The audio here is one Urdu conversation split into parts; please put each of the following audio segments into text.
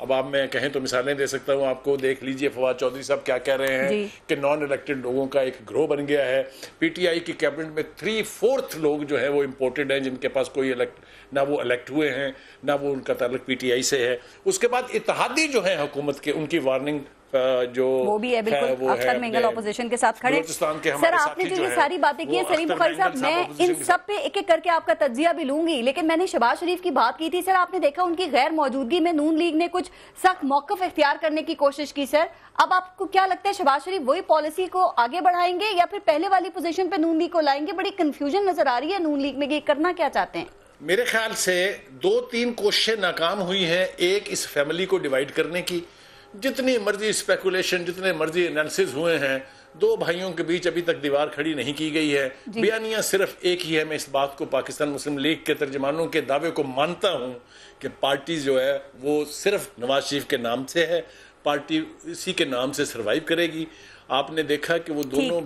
اب آپ میں کہیں تو مثالیں دے سکتا ہوں آپ کو. دیکھ لیجئے فواد چودھری صاحب کیا کہہ رہے ہیں کہ نان الیکٹڈ لوگوں کا ایک گروہ بن گیا ہے. پی ٹی آئی کی کیبنٹ میں 3/4 لوگ جو ہیں وہ امپورٹڈ ہیں، جن کے پاس کوئی نہ وہ الیکٹ ہوئے ہیں نہ وہ ان کا تعلق پی ٹی آئی سے ہے. اس کے بعد اتحادی جو ہیں حکومت کے، ان کی وارننگ جو وہ بھی ہے بالکل اختر مینگل اپوزیشن کے ساتھ کھڑے. سر آپ نے جو یہ ساری باتیں کی ہیں سلیم بخاری صاحب، میں ان سب پہ ایک ایک کر کے آپ کا تجزیہ بھی لوں گی، لیکن میں نے شہباز شریف کی بات کی تھی. سر آپ نے دیکھا ان کی غیر موجودگی میں نون لیگ نے کچھ سخت موقف اختیار کرنے کی کوشش کی. سر اب آپ کو کیا لگتا ہے شہباز شریف وہی پالیسی کو آگے بڑھائیں گے یا پھر پہلے والی پوزیشن پہ نون لیگ کو لائیں گے؟ بڑی کنفیوژن نظر آ رہی ہے نون لیگ میں، یہ کرنا کیا چاہتے ہیں؟ میرے خیال سے 2-3 کوششیں ناکام ہوئی ہیں. ایک اس فیملی کو ڈیوائیڈ کرنے کی، جتنی مرضی اسپیکولیشن، جتنے مرضی انالیسز ہوئے ہیں، 2 بھائیوں کے بیچ ابھی تک دیوار کھڑی نہیں کی گئی ہے. بیانیہ صرف ایک ہی ہے. میں اس بات کو پاکستان مسلم لیگ کے ترجمانوں کے دعوے کو مانتا ہوں کہ پارٹی جو ہے وہ صرف نواز شریف کے نام سے ہے، پارٹی اسی کے نام سے سروائیو کرے گی. آپ نے دیکھا کہ وہ دونوں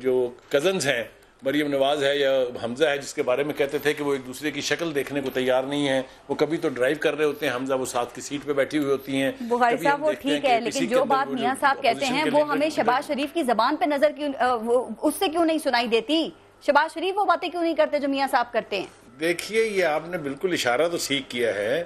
جو کزنز ہیں، مریم نواز ہے یا حمزہ ہے، جس کے بارے میں کہتے تھے کہ وہ ایک دوسرے کی شکل دیکھنے کو تیار نہیں ہیں. وہ کبھی تو ڈرائیو کر رہے ہوتے ہیں، حمزہ وہ ساتھ کی سیٹ پہ بیٹھی ہوئی ہوتی ہیں. بخاری صاحب وہ ٹھیک ہے، لیکن جو بات میاں صاحب کہتے ہیں وہ ہمیں شہباز شریف کی زبان پہ نظر اس سے کیوں نہیں سنائی دیتی؟ شہباز شریف وہ باتیں کیوں نہیں کرتے جو میاں صاحب کرتے ہیں؟ دیکھیے یہ آپ نے بالکل اشارہ تو ٹھیک کیا ہے،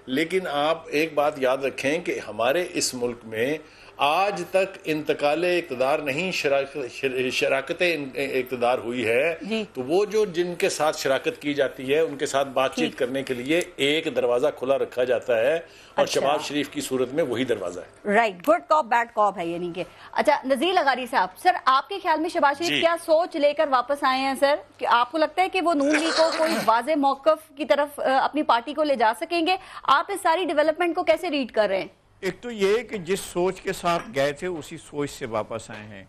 لیکن آپ ایک بات یاد رکھیں کہ ہمارے اس ملک میں آج تک انتقال اقتدار نہیں، شراکت اقتدار ہوئی ہے. تو وہ جو جن کے ساتھ شراکت کی جاتی ہے ان کے ساتھ بات چیت کرنے کے لیے ایک دروازہ کھلا رکھا جاتا ہے، اور شہباز شریف کی صورت میں وہی دروازہ ہے. رائٹ، گڈ کاپ بیڈ کاپ ہے یعنی کہ. اچھا نذیر لغاری صاحب، سر آپ کے خیال میں شہباز شریف کیا سوچ لے کر واپس آئے ہیں سر؟ کہ آپ کو لگتا ہے کہ وہ نون لیگ کو کوئی واضح موقف کی طرف اپنی پارٹی کو لے جا سکیں گے؟ آپ اس ساری ڈیولپمنٹ کو کیسے ریڈ کر رہے ہیں؟ ایک تو یہ کہ جس سوچ کے ساتھ گئے تھے اسی سوچ سے واپس آئے ہیں.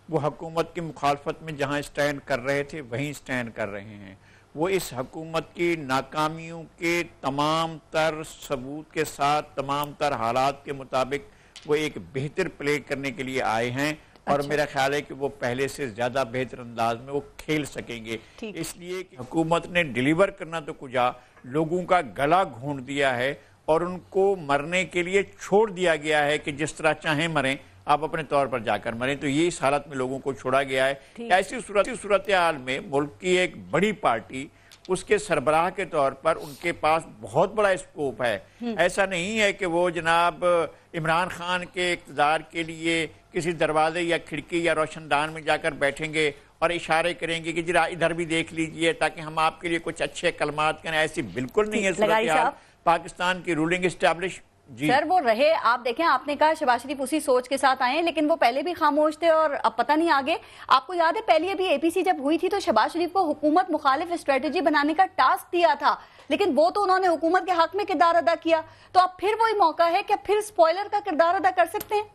وہ حکومت کی مخالفت میں جہاں سٹینڈ کر رہے تھے وہیں سٹینڈ کر رہے ہیں. وہ اس حکومت کی ناکامیوں کے تمام تر ثبوت کے ساتھ، تمام تر حالات کے مطابق وہ ایک بہتر پلے کرنے کے لیے آئے ہیں، اور میرا خیال ہے کہ وہ پہلے سے زیادہ بہتر انداز میں وہ کھیل سکیں گے. اس لیے کہ حکومت نے ڈیلیور کرنا تو کجا، لوگوں کا گلا گھونٹ دیا ہے اور ان کو مرنے کے لیے چھوڑ دیا گیا ہے کہ جس طرح چاہیں مریں، آپ اپنے طور پر جا کر مریں. تو یہ اس حالت میں لوگوں کو چھوڑا گیا ہے. ایسی صورتحال میں ملک کی ایک بڑی پارٹی، اس کے سربراہ کے طور پر ان کے پاس بہت بڑا اسکوپ ہے. ایسا نہیں ہے کہ وہ جناب عمران خان کے اقتدار کے لیے کسی دروازے یا کھڑکی یا روشن دان میں جا کر بیٹھیں گے اور اشارے کریں گے کہ جرا ادھر بھی دیکھ لیجئے تاکہ ہم آپ کے لیے کچھ اچھے کلمات کریں. ایسی بالکل نہیں ہے صورتحال پاکستان کی رولنگ اسٹیبلش. سر وہ رہے، آپ دیکھیں آپ نے کہا شہباز شریف اسی سوچ کے ساتھ آئے ہیں، لیکن وہ پہلے بھی خاموش تھے اور اب پتہ نہیں آگے. آپ کو یاد ہے پہلے ابھی اے پی سی جب ہوئی تھی تو شہباز شریف کو حکومت مخالف اسٹریٹجی بنانے کا ٹاسک دیا تھا، لیکن وہ تو انہوں نے حکومت کے حق میں کردار ادا کیا. تو اب پھر وہی موقع ہے کہ اب پھر سپوائلر کا کردار ادا کر سکتے ہیں؟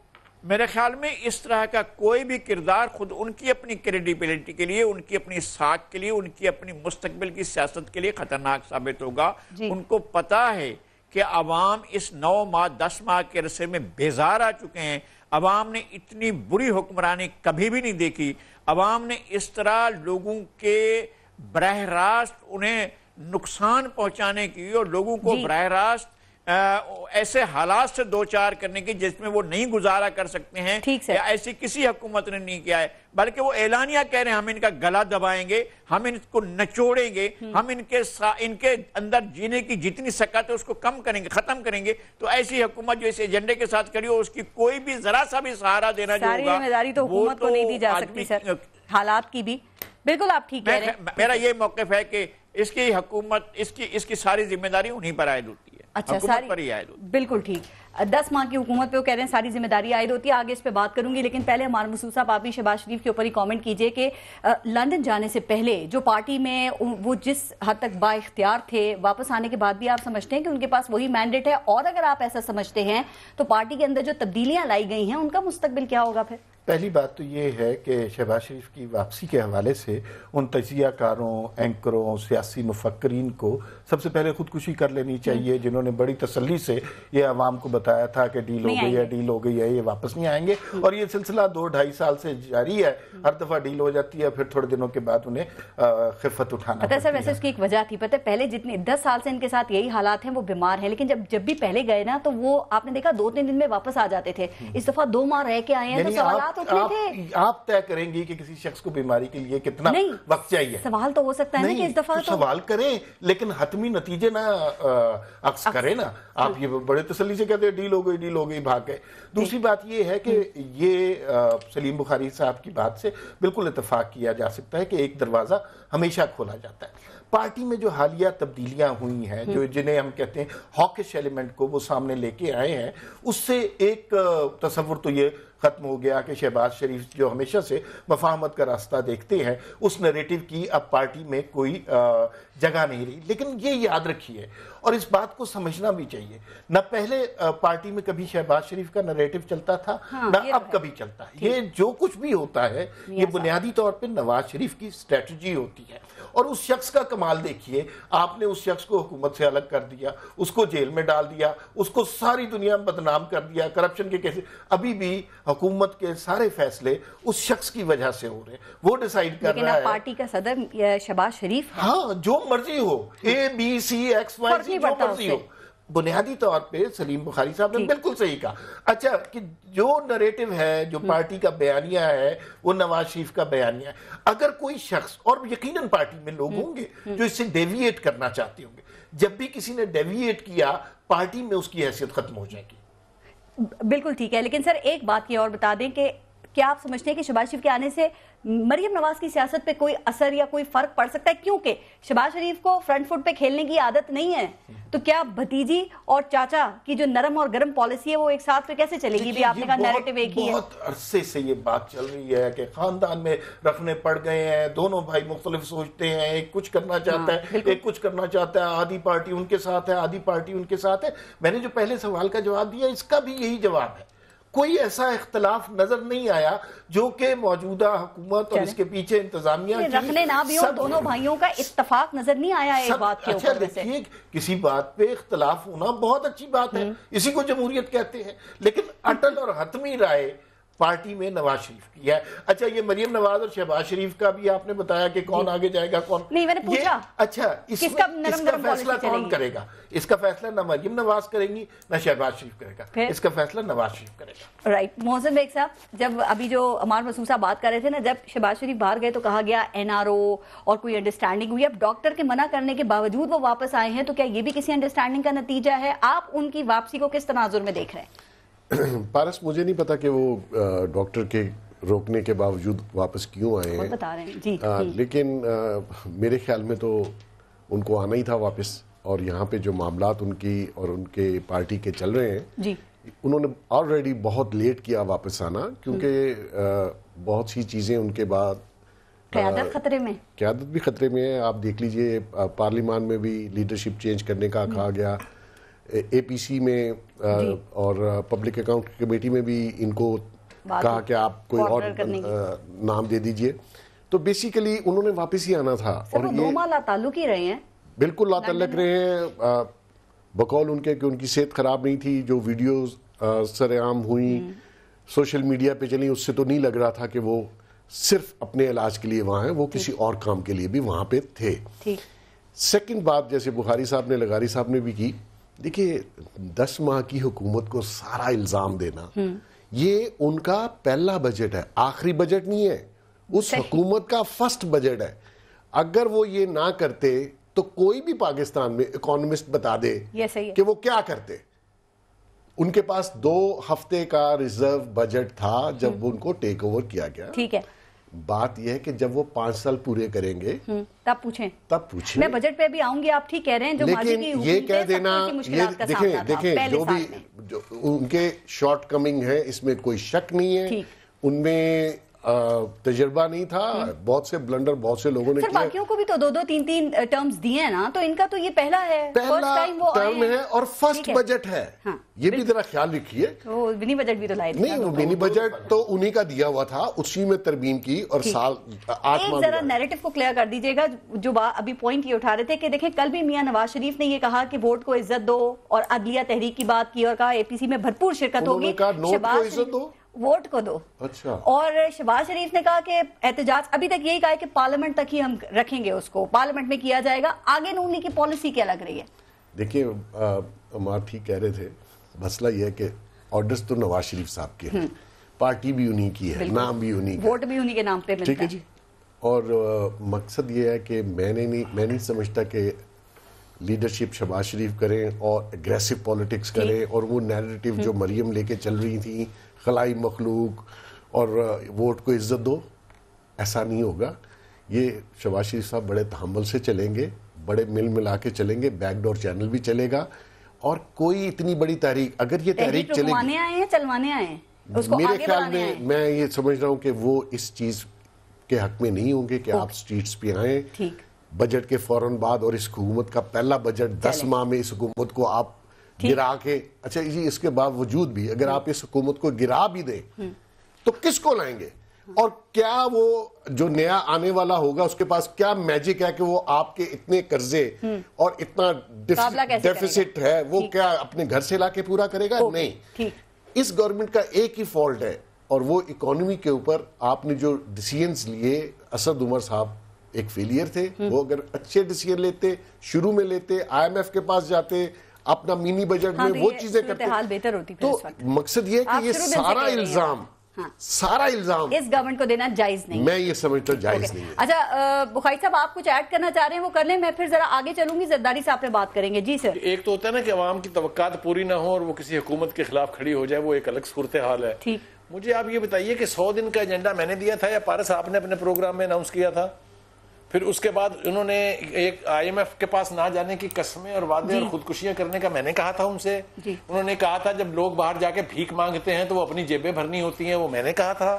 میرے خیال میں اس طرح کا کوئی بھی کردار خود ان کی اپنی کریڈیبلٹی کے لیے، ان کی اپنی ساکھ کے لیے، ان کی اپنی مستقبل کی سیاست کے لیے خطرناک ثابت ہوگا. ان کو پتا ہے کہ عوام اس 9 ماہ 10 ماہ کے عرصے میں بیزار آ چکے ہیں. عوام نے اتنی بری حکمرانی کبھی بھی نہیں دیکھی. عوام نے اس طرح لوگوں کے براہ راست انہیں نقصان پہنچانے کی اور لوگوں کو براہ راست ایسے حالات سے دوچار کرنے کی جس میں وہ نہیں گزارا کر سکتے ہیں، ایسی کسی حکومت نے نہیں کیا ہے. بلکہ وہ اعلانیہ کہہ رہے ہیں ہم ان کا گلا دبائیں گے، ہم ان کو نچوڑیں گے، ہم ان کے اندر جینے کی جتنی سکت ہے اس کو کم کریں گے، ختم کریں گے. تو ایسی حکومت جو اس ایجنڈے کے ساتھ کھڑی ہو، اس کی کوئی بھی ذرا سا بھی سہارا دینا جو ہوگا، ساری ذمہ داری تو حکومت کو نہیں دی جا سکتی سر، حالات کی بھی. بالکل آپ ٹھیک کہہ رہے ہیں. میرا یہ موقف ہے کہ اس کی حکومت، اس کی ساری ذمہ داری انہیں پر عائد ہوتی ہے. اچھا ساری بالکل ٹھیک. 10 ماہ کی حکومت پہ وہ کہہ رہے ہیں ساری ذمہ داری عائد ہوتی ہے. آگے اس پہ بات کروں گی، لیکن پہلے ہمارا مسعود صاحب آپ بھی شہباز شریف کے اوپر ہی کامنٹ کیجئے کہ لندن جانے سے پہلے جو پارٹی میں وہ جس حد تک با اختیار تھے، واپس آنے کے بعد بھی آپ سمجھتے ہیں کہ ان کے پاس وہی مینڈیٹ ہے؟ اور اگر آپ ایسا سمجھتے ہیں تو پارٹی کے اندر جو تبدیلیاں لائی گئی ہیں ان کا مستقبل کیا ہوگا پھر؟ پہلی بات تو یہ ہے کہ شہباز شریف کی واپسی کے حوالے سے ان تجزیہ کاروں، اینکروں، سیاسی مفکرین کو سب سے پہلے خودکشی کر لینی چاہیے، جنہوں نے بڑی تسلی سے یہ عوام کو بتایا تھا کہ ڈیل ہو گئی ہے، ڈیل ہو گئی ہے، یہ واپس نہیں آئیں گے، اور یہ سلسلہ 2-2.5 سال سے جاری ہے، ہر دفعہ ڈیل ہو جاتی ہے، پھر تھوڑے دنوں کے بعد انہیں خفت اٹھانا پتہ ہے سر، ویسے اس کی ایک وجہ تھی، پتہ ہے پہلے جتنے 10 سال سے ان کے ساتھ یہی حالات ہیں، وہ بیمار ہیں، لیکن جب بھی پہلے گئے نا تو وہ آپ نے دیکھا 2-3 دن میں واپس آ جاتے تھے، اس دفعہ 2 ماہ رہ کے آئے ہیں، تو سوالات اٹھنے تھے۔ آپ طے کریں گی کہ کسی شخص کو بیماری کے لیے کتنا وقت چاہیے؟ سوال تو ہو سکتا ہے نا کہ اس دفعہ تو سوال کریں، لیکن حتمی نتیجے نہ عکس کریں نا۔ آپ یہ بڑے تسلی سے کہتے ہیں ڈیل ہو گئی بھاگ گئے۔ دوسری بات یہ ہے کہ یہ سلیم بخاری صاحب کی بات سے بالکل اتفاق کیا جا سکتا ہے کہ ایک دروازہ ہمیشہ کھولا جاتا ہے۔ پارٹی میں جو حالیہ تبدیلیاں ہوئی ہیں، جو جنہیں ہم کہتے ہیں ہاکش ایلیمنٹ کو وہ سامنے لے کے آئے ہیں، اس سے ایک تصور تو یہ ختم ہو گیا کہ شہباز شریف جو ہمیشہ سے مفاہمت کا راستہ دیکھتے ہیں، اس نیریٹو کی اب پارٹی میں کوئی جگہ نہیں رہی۔ لیکن یہ یاد رکھیے اور اس بات کو سمجھنا بھی چاہیے، نہ پہلے پارٹی میں کبھی شہباز شریف کا نیریٹو چلتا تھا، نہ اب کبھی چلتا ہے۔ یہ جو کچھ بھی ہوتا ہے یہ بنیادی طور پہ نواز شریف کی اسٹریٹجی ہوتی ہے، اور اس شخص کا کمال دیکھیے، آپ نے اس شخص کو حکومت سے الگ کر دیا، اس کو جیل میں ڈال دیا، اس کو ساری دنیا میں بدنام کر دیا، کرپشن کے کیسے، ابھی بھی حکومت کے سارے فیصلے اس شخص کی وجہ سے ہو رہے ہیں، وہ ڈیسائیڈ کر رہا ہے۔ لیکن پارٹی کا صدر شہباز شریف، ہاں جو مرضی ہو، A B C X Y Z, جو مرضی ہو، بنیادی طور پہ سلیم بخاری صاحب نے بالکل صحیح کہا۔ اچھا کہ جو نریٹو ہے، جو پارٹی کا بیانیہ ہے، وہ نواز شریف کا بیانیہ ہے۔ اگر کوئی شخص، اور یقیناً پارٹی میں لوگ ہوں گے جو اس سے ڈیویٹ کرنا چاہتے ہوں گے، جب بھی کسی نے ڈیویٹ کیا پارٹی میں اس کی حیثیت ختم ہو جائے گی۔ بالکل ٹھیک ہے، لیکن سر ایک بات یہ اور بتا دیں کہ کیا آپ سمجھتے ہیں کہ شہباز شریف کے آنے سے مریم نواز کی سیاست پہ کوئی اثر یا کوئی فرق پڑ سکتا ہے؟ کیونکہ شہباز شریف کو فرنٹ فٹ پہ کھیلنے کی عادت نہیں ہے، تو کیا بھتیجی اور چاچا کی جو نرم اور گرم پالیسی ہے وہ ایک ساتھ پہ کیسے چلے گی؟ بھی آپ نے کہا نیریٹو ایک ہی ہے۔ بہت عرصے سے یہ بات چل رہی ہے کہ خاندان میں رکھنے پڑ گئے ہیں، دونوں بھائی مختلف سوچتے ہیں، ایک کچھ کرنا چاہتا ہے، ایک کچھ کرنا چاہتا ہے، آدھی پارٹی ان کے ساتھ ہے، آدھی پارٹی ان کے ساتھ ہے۔ میں نے جو پہلے سوال کا جواب دیا، اس کا بھی یہی جواب ہے۔ کوئی ایسا اختلاف نظر نہیں آیا جو کہ موجودہ حکومت اور اس کے پیچھے انتظامیہ رکھنے نہ بھی ہو، دونوں بھائیوں کا اتفاق نظر نہیں آیا ایک بات کے اوپر۔ اچھا دیکھیے، کسی بات پہ اختلاف ہونا بہت اچھی بات ہے، اسی کو جمہوریت کہتے ہیں، لیکن اٹل اور حتمی رائے پارٹی میں نواز شریف کی ہے۔ اچھا یہ مریم نواز اور شہباز شریف کا بھی آپ نے بتایا کہ کون آگے جائے گا، کون نہیں، میں نے پوچھا اچھا اس کا فیصلہ کون کرے گا؟ اس کا فیصلہ نہ مریم نواز کریں گی نہ شہباز شریف کرے گا، اس کا فیصلہ نواز شریف کرے گا۔ رائٹ محسن بیگ صاحب، جب ابھی جو عمار مسعود صاحب بات کر رہے تھے نا، جب شہباز شریف باہر گئے تو کہا گیا NRO اور کوئی انڈرسٹینڈنگ ہوئی، اب ڈاکٹر کے منع کرنے کے باوجود وہ واپس آئے ہیں، تو کیا یہ بھی کسی انڈرسٹینڈنگ کا نتیجہ ہے؟ آپ ان کی واپسی کو کس تناظر میں دیکھ رہے ہیں؟ پارس، مجھے نہیں پتا کہ وہ ڈاکٹر کے روکنے کے باوجود واپس کیوں آئے ہیں، بتا رہے ہیں جی، لیکن میرے خیال میں تو ان کو آنا ہی تھا واپس، اور یہاں پہ جو معاملات ان کی اور ان کے پارٹی کے چل رہے ہیں، انہوں نے آلریڈی بہت لیٹ کیا واپس آنا، کیونکہ بہت سی چیزیں ان کے بعد قیادت خطرے میں، قیادت بھی خطرے میں ہے۔ آپ دیکھ لیجئے پارلیمان میں بھی لیڈرشپ چینج کرنے کا کہا گیا، APC میں اور پبلک اکاؤنٹ کمیٹی میں بھی ان کو کہا کہ آپ کوئی اور نام دے دیجئے، تو بیسیکلی انہوں نے واپس ہی آنا تھا۔ اور یہ 2 ماہ لا تعلق ہی رہے ہیں، بالکل لا تعلق رہے ہیں، بقول ان کے کہ ان کی صحت خراب نہیں تھی۔ جو ویڈیوز سر عام ہوئیں، سوشل میڈیا پہ چلیں، اس سے تو نہیں لگ رہا تھا کہ وہ صرف اپنے علاج کے لیے وہاں ہیں، وہ کسی اور کام کے لیے بھی وہاں پہ تھے۔ سیکنڈ بات، جیسے بخاری صاحب نے، لغاری صاحب نے بھی کی، دیکھیے 10 ماہ کی حکومت کو سارا الزام دینا، یہ ان کا پہلا بجٹ ہے، آخری بجٹ نہیں ہے، اس حکومت کا فرسٹ بجٹ ہے۔ اگر وہ یہ نہ کرتے تو کوئی بھی پاکستان میں اکانومسٹ بتا دے کہ وہ کیا کرتے۔ ان کے پاس 2 ہفتے کا ریزرو بجٹ تھا جب ان کو ٹیک اوور کیا گیا۔ ٹھیک ہے، بات یہ ہے کہ جب وہ 5 سال پورے کریں گے تب پوچھیں۔ میں بجٹ پہ بھی آؤں گی، آپ ٹھیک کہہ رہے ہیں، جو لیکن یہ کہہ دینا، دیکھیں جو بھی ان کے شارٹ کمنگ ہے، اس میں کوئی شک نہیں ہے، ان میں تجربہ نہیں تھا، بہت سے بلنڈر بہت سے لوگوں نے کیا. باقیوں کو بھی تو 2-2 3-3 ٹرمز دیے ہیں نا، تو ان کا تو یہ پہلا ہے، پہلا ٹرم ہے اور فرسٹ بجٹ ہے. یہ بھی ذرا خیال رکھیے. منی بجٹ بھی تو لائے نہیں، وہ منی بجٹ تو انہی کا دیا ہوا تھا، اسی میں ترمیم کی اور سال 8 ماہ. ذرا نیریٹو کو کلیئر کر دیجیے گا. جو ابھی پوائنٹ یہ اٹھا رہے تھے کہ دیکھیں کل بھی میاں نواز شریف نے یہ کہا کہ ووٹ کو عزت دو اور عدلیہ تحریک کی بات کی اور کہا اے پی سی میں بھرپور شرکت ہوگی، ووٹ کو دو. اچھا. اور شہباز شریف نے کہا کہ احتجاج ابھی تک یہی کہا ہے کہ پارلیمنٹ تک ہی ہم رکھیں گے، اس کو پارلیمنٹ میں کیا جائے گا. آگے نون لیگ کی پالیسی کیا لگ رہی ہے؟ دیکھیے عمار ٹھیک کہہ رہے تھے، مسئلہ یہ ہے کہ آرڈرز تو نواز شریف صاحب کے ہیں، پارٹی بھی انہی کی ہے، نام بھی انہی کا، ووٹ بھی انہی کے نام پہ ملتا ہے. ٹھیک ہے جی. اور مقصد یہ ہے کہ میں نہیں سمجھتا کہ لیڈرشپ شہباز شریف کریں اور اگریسو پولیٹکس کریں اور وہ نیریٹو جو مریم لے کے چل رہی تھی، خلائی مخلوق اور ووٹ کو عزت دو، ایسا نہیں ہوگا. یہ شہباز شریف صاحب بڑے تحمل سے چلیں گے، بڑے مل ملا کے چلیں گے، بیک ڈور چینل بھی چلے گا. اور کوئی اتنی بڑی تحریک اگر یہ تحریک چلے گی، آئے ہیں چلوانے آئے ہیں، میرے خیال میں یہ سمجھ رہا ہوں کہ وہ اس چیز کے حق میں نہیں ہوں گے کہ آپ سٹریٹس پہ آئیں بجٹ کے فوراً بعد. اور اس حکومت کا پہلا بجٹ 10 ماہ میں اس حکومت کو آپ گرا کے، اچھا جی اس کے باوجود بھی اگر آپ اس حکومت کو گرا بھی دیں تو کس کو لائیں گے؟ اور کیا وہ جو نیا آنے والا ہوگا اس کے پاس کیا میجک ہے کہ وہ آپ کے اتنے قرضے اور اتنا ڈیفیسٹ ہے وہ کیا اپنے گھر سے لا کے پورا کرے گا؟ نہیں. اس گورنمنٹ کا ایک ہی فالٹ ہے اور وہ اکانومی کے اوپر آپ نے جو ڈیسیژنز لیے، اسد عمر صاحب ایک فیلئر تھے. وہ اگر اچھے ڈیسیژن لیتے، شروع میں لیتے، آئی ایم ایف کے پاس جاتے، اپنا منی بجٹ میں وہ چیزیں کرتے، تو مقصد یہ ہے کہ یہ سارا الزام اس گورنمنٹ کو دینا جائز نہیں. میں یہ سمجھتا ہوں جائز نہیں ہے. اچھا بخاری صاحب آپ کچھ ایڈ کرنا چاہ رہے ہیں وہ کر لیں، میں پھر ذرا آگے چلوں گی، زرداری صاحب پہ بات کریں گے. جی سر. ایک تو ہوتا ہے نا کہ عوام کی توقعات پوری نہ ہو اور وہ کسی حکومت کے خلاف کھڑی ہو جائے، وہ ایک الگ صورتحال ہے. ٹھیک. مجھے آپ یہ بتائیے کہ 100 دن کا ایجنڈا میں نے دیا تھا یا پارس آپ نے اپنے پروگرام میں اناؤنس کیا تھا؟ پھر اس کے بعد انہوں نے ایک آئی ایم ایف کے پاس نہ جانے کی قسمیں اور وعدے اور خودکشیاں کرنے کا میں نے کہا تھا ان سے. انہوں نے کہا تھا جب لوگ باہر جا کے بھیک مانگتے ہیں تو وہ اپنی جیبیں بھرنی ہوتی ہیں، وہ میں نے کہا تھا.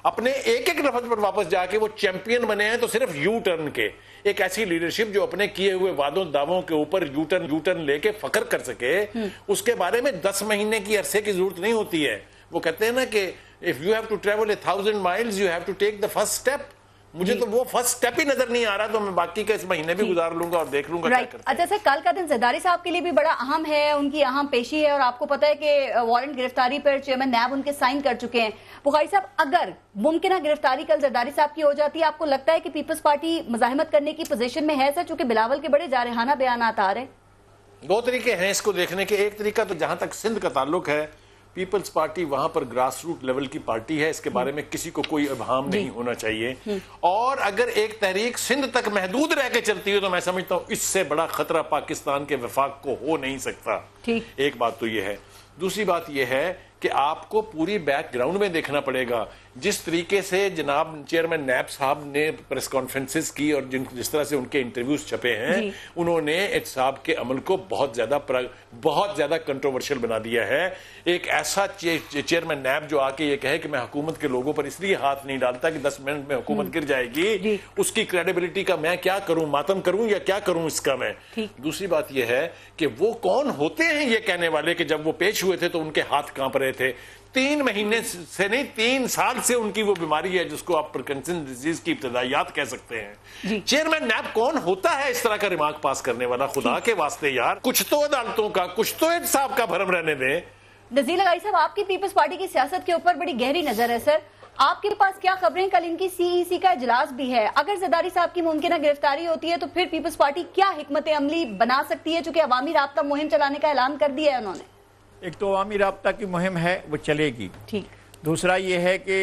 اپنے ایک ایک لفظ پر واپس جا کے وہ چیمپئن بنے ہیں تو صرف یو ٹرن کے. ایک ایسی لیڈرشپ جو اپنے کیے ہوئے وعدوں دعووں کے اوپر یو ٹرن لے کے فخر کر سکے، اس کے بارے میں 10 مہینے کی عرصے کی ضرورت نہیں ہوتی ہے. وہ کہتے ہیں نا کہ if you have to travel 1000 miles you have to take the first step. مجھے تو وہ فرسٹ سٹیپ ہی نظر نہیں آ رہا، تو میں باقی کا اس مہینے بھی گزار لوں گا اور دیکھ لوں گا کیا کرتے ہیں. اچھا سر، کل کا دن زرداری صاحب کے لیے بھی بڑا اہم ہے، ان کی اہم پیشی ہے اور آپ کو پتا ہے کہ وارنٹ گرفتاری پر چیئرمین نیب ان کے سائن کر چکے ہیں. بخاری صاحب اگر ممکنہ گرفتاری کل زرداری صاحب کی ہو جاتی ہے، آپ کو لگتا ہے کہ پیپلز پارٹی مزاحمت کرنے کی پوزیشن میں ہے سر، چونکہ بلاول کے بڑے جارحانہ بیانات آ رہے ہیں؟ 2 طریقے ہیں اس کو دیکھنے کے. ایک طریقہ تو جہاں تک سندھ کا تعلق ہے، پیپلز پارٹی وہاں پر گراس روٹ لیول کی پارٹی ہے، اس کے بارے میں کسی کو کوئی ابہام نہیں ہونا چاہیے. اور اگر ایک تحریک سندھ تک محدود رہ کے چلتی ہے تو میں سمجھتا ہوں اس سے بڑا خطرہ پاکستان کے وفاق کو ہو نہیں سکتا. ایک بات تو یہ ہے. دوسری بات یہ ہے کہ آپ کو پوری بیک گراؤنڈ میں دیکھنا پڑے گا. جس طریقے سے جناب چیئرمین نیب صاحب نے پریس کانفرنسز کی اور جس طرح سے ان کے انٹرویوز چھپے ہیں، انہوں نے احتساب کے عمل کو بہت زیادہ کنٹروورشل بنا دیا ہے. ایک ایسا چیئرمین نیب جو آ کے یہ کہے کہ میں حکومت کے لوگوں پر اس لیے ہاتھ نہیں ڈالتا کہ 10 منٹ میں حکومت گر جائے گی، اس کی کریڈیبلٹی کا میں کیا کروں، ماتم کروں یا کیا کروں اس کا میں. دوسری بات یہ ہے کہ وہ کون ہوتے ہیں یہ کہنے والے کہ جب وہ پیش ہوئے تھے تو ان کے ہاتھ کانپ رہے تھے. 3 مہینے سے نہیں 3 سال سے ان کی وہ بیماری ہے جس کو آپ پارکنسن ڈیزیز کی ابتدائیات کہہ سکتے ہیں. چیئرمین نیب کون ہوتا ہے اس طرح کا ریمارک پاس کرنے والا؟ خدا کے واسطے یار کچھ تو عدالتوں کا، کچھ تو احتساب کا بھرم رہنے دیں. نذیر لغاری صاحب، آپ کی پیپلز پارٹی کی سیاست کے اوپر بڑی گہری نظر ہے سر. آپ کے پاس کیا خبریں؟ کل ان کی CEC کا اجلاس بھی ہے. اگر زرداری صاحب کی ممکنہ گرفتاری ہوتی ہے تو پھر پیپلز پارٹی کیا حکمت عملی بنا سکتی ہے، چونکہ عوامی رابطہ مہم چلانے کا اعلان کر دیا ہے انہوں نے؟ ایک تو عوامی رابطہ کی مہم ہے، وہ چلے گی. دوسرا یہ ہے کہ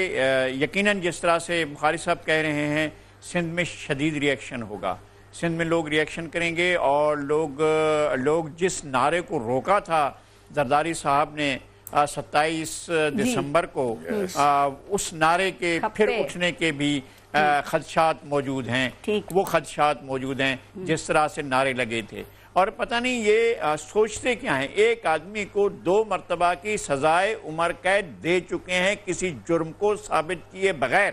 یقیناً جس طرح سے بخاری صاحب کہہ رہے ہیں سندھ میں شدید ری ایکشن ہوگا. سندھ میں لوگ ری ایکشن کریں گے اور لوگ جس نعرے کو روکا تھا زرداری صاحب نے 27 دسمبر کو، اس نعرے کے پھر اٹھنے کے بھی خدشات موجود ہیں. وہ خدشات موجود ہیں جس طرح سے نعرے لگے تھے. اور پتہ نہیں یہ سوچتے کیا ہیں. ایک آدمی کو 2 مرتبہ کی سزائے عمر قید دے چکے ہیں کسی جرم کو ثابت کیے بغیر,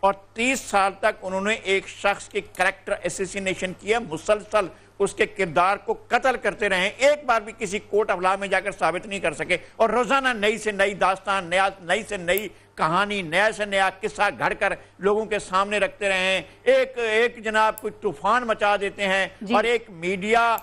اور 30 سال تک انہوں نے ایک شخص کی کریکٹر اسیسینیشن کیا, مسلسل اس کے کردار کو قتل کرتے رہے, ایک بار بھی کسی کورٹ آف لا میں جا کر ثابت نہیں کر سکے, اور روزانہ نئی سے نئی داستان, نئی سے نئی کہانی, نیا سے نیا قصہ گھڑ کر لوگوں کے سامنے رکھتے رہے ہیں. ایک جناب کوئی طوفان مچا دیتے ہیں, اور ایک میڈیا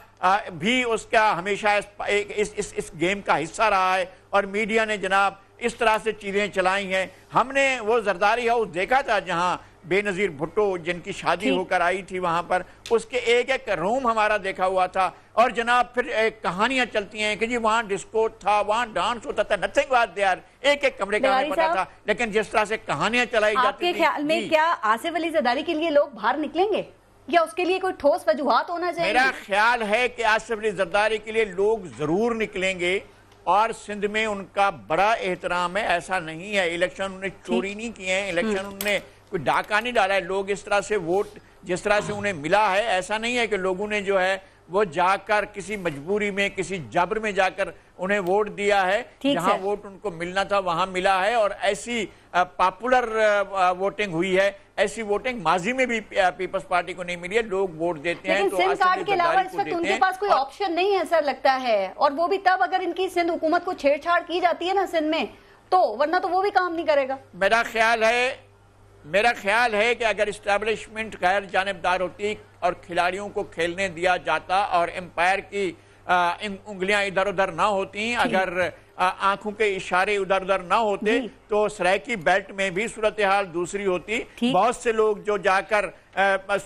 بھی اس کا ہمیشہ اس گیم کا حصہ رہا ہے, اور میڈیا نے جناب اس طرح سے چیزیں چلائی ہیں. ہم نے وہ زرداری ہاؤس دیکھا تھا جہاں بے نظیر بھٹو جن کی شادی ہو کر آئی تھی, وہاں پر اس کے ایک روم ہمارا دیکھا ہوا تھا, اور جناب پھر کہانیاں چلتی ہیں کہ جی وہاں ڈسکو تھا, وہاں ڈانس ہوتا تھا, نتھنگ واز دیئر, ایک کمرے کا ہمیں پتا تھا, لیکن جس طرح سے کہانیاں چلائی جاتی تھی. آپ کے خیال میں کیا آصف علی زرداری کے لیے لوگ باہر نکلیں گے, یا اس کے لیے کوئی ٹھوس وجوہات ہونا چاہیے؟ میرا خیال ہے کہ آصف علی زرداری کے لیے لوگ ضرور نکلیں گے, اور سندھ میں ان کا بڑا احترام ہے. ایسا نہیں ہے الیکشن انہوں نے چوری نہیں کیے ہیں, الیکشن انہوں نے کوئی ڈاکہ نہیں ڈالا ہے. لوگ اس طرح سے ووٹ جس طرح سے انہیں ملا ہے, ایسا نہیں ہے کہ لوگوں نے جو ہے وہ جا کر کسی مجبوری میں کسی جبر میں جا کر انہیں ووٹ دیا ہے. جہاں ووٹ ان کو ملنا تھا وہاں ملا ہے, اور ایسی پاپولر ووٹنگ ہوئی ہے. ایسی ووٹنگ ماضی میں بھی پیپلز پارٹی کو نہیں ملی ہے. لوگ ووٹ دیتے ہیں لیکن سندھ کارڈ کے علاوہ اس وقت ان کے پاس کوئی آپشن نہیں ہے ایسا لگتا ہے, اور وہ بھی تب اگر ان کی سندھ حکومت کو چھیڑ چھاڑ کی جاتی ہے نا سندھ میں, تو ورنہ تو وہ بھی کام نہیں کرے گا. میرا خیال ہے کہ اگر اسٹیبلشمنٹ غیر جانبدار ہوتی اور کھلاڑیوں کو کھیلنے دیا جاتا اور امپائر کی انگلیاں ادھر ادھر نہ ہوتی, اگر آنکھوں کے اشارے ادھر ادھر نہ ہوتے, تو سرائکی بیلٹ میں بھی صورتحال دوسری ہوتی. بہت سے لوگ جو جا کر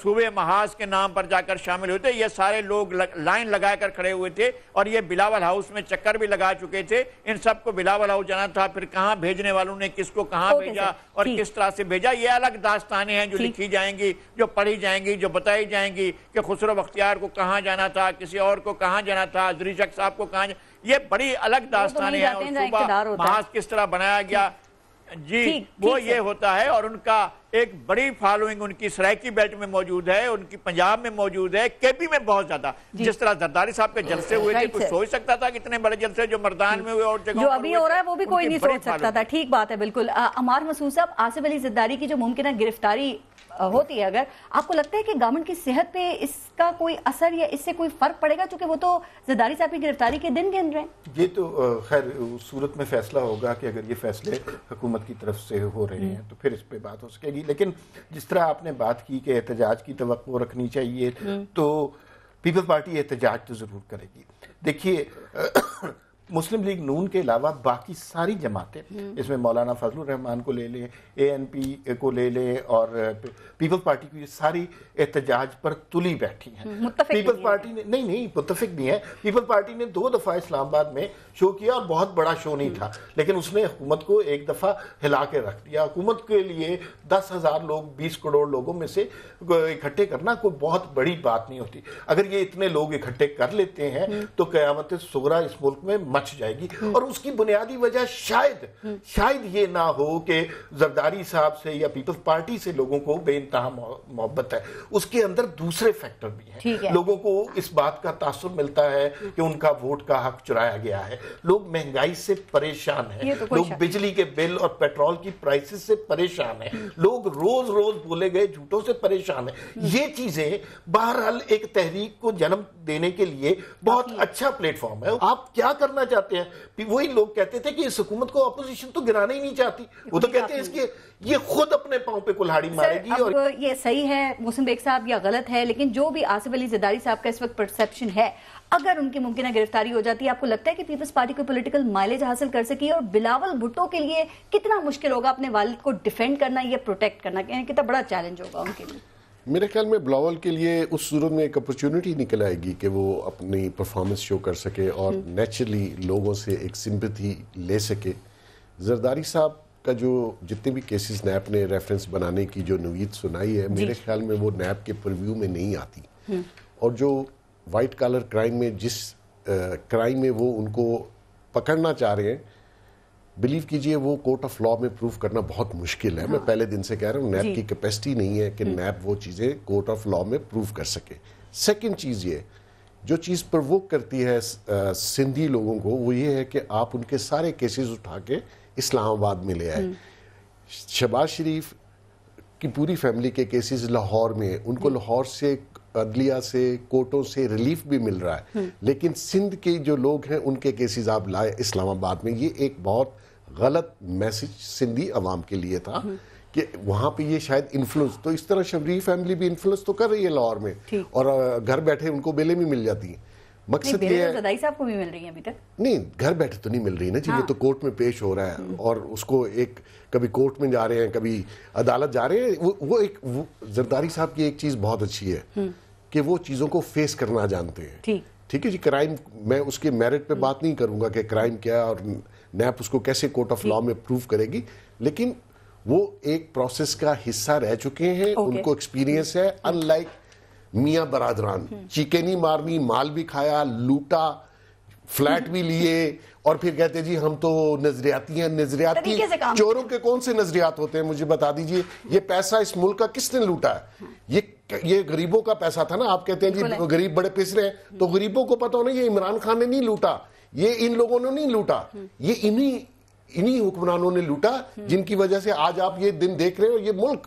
صوبے محاذ کے نام پر جا کر شامل ہوتے, یہ سارے لوگ لائن لگا کر کھڑے ہوئے تھے, اور یہ بلاول ہاؤس میں چکر بھی لگا چکے تھے. ان سب کو بلاول ہاؤس جانا تھا, پھر کہاں بھیجنے والوں نے کس کو کہاں بھیجا اور کس طرح سے بھیجا, یہ الگ داستانیں ہیں جو لکھی جائیں گی, جو پڑھی جائیں گی, جو بتائی جائیں گی کہ خسرو بختیار کو کہاں جانا تھا, کسی اور کو کہاں جانا تھا, عزری شخص صاحب کو کہاں جانا. یہ بڑی الگ داستانیں ہیں, اور صوبہ محاذ کس طرح بنایا گیا, جی وہ یہ ہوتا ہے. اور ان کا ایک بڑی فالوئنگ ان کی سرائکی بیلٹ میں موجود ہے, ان کی پنجاب میں موجود ہے, کے پی میں بہت زیادہ. جس طرح زرداری صاحب کے جلسے ہوئے تھے, کوئی سوچ سکتا تھا کہ اتنے بڑے جلسے جو مردان میں ہوئے اور جگہوں جو ابھی ہو رہا ہے وہ بھی کوئی نہیں سوچ سکتا تھا. ٹھیک بات ہے, بالکل. عمار مسعود صاحب, آصف علی زرداری کی جو ممکنہ گرفتاری ہوتی ہے, اگر آپ کو لگتا ہے کہ گورنمنٹ کی صحت پہ اس کا کوئی اثر یا اس سے کوئی فرق پڑے گا, چونکہ وہ تو زرداری صاحب کی گرفتاری کے دن گن رہے ہیں؟ یہ تو خیر صورت میں فیصلہ ہوگا کہ اگر یہ فیصلے حکومت کی طرف سے ہو رہے ہیں تو پھر اس پہ بات ہو سکے گی. لیکن جس طرح آپ نے بات کی کہ احتجاج کی توقع رکھنی چاہیے, تو پیپلز پارٹی احتجاج تو ضرور کرے گی. دیکھیے مسلم لیگ نون کے علاوہ باقی ساری جماعتیں, اس میں مولانا فضل الرحمان کو لے لیں, اے این پی کو لے لیں, اور پیپلز پارٹی کو, یہ ساری احتجاج پر تلی بیٹھی ہیں. پیپلز پارٹی نے نہیں متفق نہیں ہے. پیپلز پارٹی نے 2 دفعہ اسلام آباد میں شو کیا, اور بہت بڑا شو نہیں تھا, لیکن اس نے حکومت کو ایک دفعہ ہلا کے رکھ دیا. حکومت کے لیے 10,000 لوگ 20 کروڑ لوگوں میں سے اکٹھے کرنا کوئی بہت بڑی بات نہیں ہوتی. اگر یہ اتنے لوگ اکٹھے کر لیتے ہیں تو قیامت صغریٰ اس ملک میں مچ جائے گی. اور اس کی بنیادی وجہ شاید یہ نہ ہو کہ زرداری صاحب سے یا پیپلز پارٹی سے لوگوں کو بے انتہا محبت ہے, اس کے اندر دوسرے فیکٹر بھی ہیں. لوگوں کو اس بات کا تاثر ملتا ہے کہ ان کا ووٹ کا حق چرایا گیا ہے. لوگ مہنگائی سے پریشان ہیں, لوگ بجلی کے بل اور پیٹرول کی پرائسز سے پریشان ہیں, لوگ روز بولے گئے جھوٹوں سے پریشان ہیں. یہ چیزیں بہرحال ایک تحریک کو جنم دینے کے لیے بہت اچھا پلیٹ فارم ہے. آپ کیا کرنا چاہتے ہیں؟ وہی لوگ کہتے تھے کہ اس حکومت کو اپوزیشن تو گرانا ہی نہیں چاہتی, وہ تو کہتے ہیں اس کے یہ خود اپنے پاؤں پہ کلہاڑی مارے گی. اور یہ صحیح ہے محسن بیگ صاحب یا غلط ہے, لیکن جو بھی آصف علی زرداری صاحب کا اس وقت پرسپشن ہے, اگر ان کی ممکنہ گرفتاری ہو جاتی ہے, آپ کو لگتا ہے کہ پیپلز پارٹی کو پولیٹیکل مائلیج حاصل کر سکی, اور بلاول بھٹو کے لیے کتنا مشکل ہوگا اپنے والد کو ڈیفینڈ کرنا یا پروٹیکٹ کرنا, کتنا بڑا چیلنج ہوگا ان کے لیے؟ میرے خیال میں بلاول کے لیے اس صورت میں ایک اپرچونٹی نکل آئے گی کہ وہ اپنی پرفارمنس شو کر سکے اور نیچرلی لوگوں سے ایک سمپتھی لے سکے. زرداری صاحب کا جو جتنے بھی کیسز نیب نے ریفرنس بنانے کی جو نوید سنائی ہے, میرے خیال میں وہ نیب کے پرویو میں نہیں آتی. اور جو وائٹ کالر کرائم میں جس کرائم میں وہ ان کو پکڑنا چاہ رہے ہیں, بلیو کیجئے وہ کورٹ آف لا میں پروف کرنا بہت مشکل ہے. میں پہلے دن سے کہہ رہا ہوں نیب کی کیپیسٹی نہیں ہے کہ نیب وہ چیزیں کورٹ آف لا میں پروف کر سکے. سیکنڈ چیز یہ جو چیز پرووک کرتی ہے سندھی لوگوں کو وہ یہ ہے کہ آپ ان کے سارے کیسز اٹھا کے اسلام آباد میں لے آئے. شہباز شریف کی پوری فیملی کے کیسز لاہور میں, ان کو لاہور سے عدلیہ سے کورٹوں سے ریلیف بھی مل رہا ہے, لیکن سندھ کے جو لوگ ہیں ان کے کیسز آپ لائے اسلام آباد میں. یہ ایک بہت غلط میسج سندھی عوام کے لیے تھا کہ وہاں پہ یہ شاید انفلوئنس, تو اس طرح شبری فیملی بھی انفلوئنس تو کر رہی ہے لاہور میں, اور گھر بیٹھے ان کو بیلیں بھی مل جاتی ہیں. مقصد یہ ہے زدائی صاحب کو بھی مل رہی ہیں ابھی تک, نہیں گھر بیٹھے تو نہیں مل رہی نا جی, یہ تو کورٹ میں پیش ہو رہا ہے, اور اس کو ایک کبھی کورٹ میں جا رہے ہیں کبھی عدالت جا رہے ہیں. وہ ایک زرداری صاحب کی ایک چیز بہت اچھی ہے کہ وہ چیزوں کو فیس کرنا جانتے ہیں. ٹھیک ہے جی, کرائم میں اس کے میرٹ پہ بات نہیں کروں گا کہ کرائم کیا ہے اور نیب اس کو کیسے کورٹ آف لا میں پروف کرے گی, لیکن وہ ایک پروسیس کا حصہ رہ چکے ہیں, ان کو ایکسپیرینس ہے. ان لائک میاں برادران, چیکیں نہیں مارنی, مال بھی کھایا, لوٹا, فلیٹ بھی لیے, اور پھر کہتے جی ہم تو نظریاتی ہیں. نظریاتی چوروں کے کون سے نظریات ہوتے ہیں مجھے بتا دیجئے. یہ پیسہ اس ملک کا کس نے لوٹا ہے؟ یہ غریبوں کا پیسہ تھا نا. آپ کہتے ہیں جی غریب بڑے پس رہے ہیں, تو غریبوں کو پتا ہونا یہ عمران خان نے نہیں لوٹا, یہ ان لوگوں نے نہیں لوٹا, یہ انہی حکمرانوں نے لوٹا جن کی وجہ سے آج آپ یہ دن دیکھ رہے ہیں, اور یہ ملک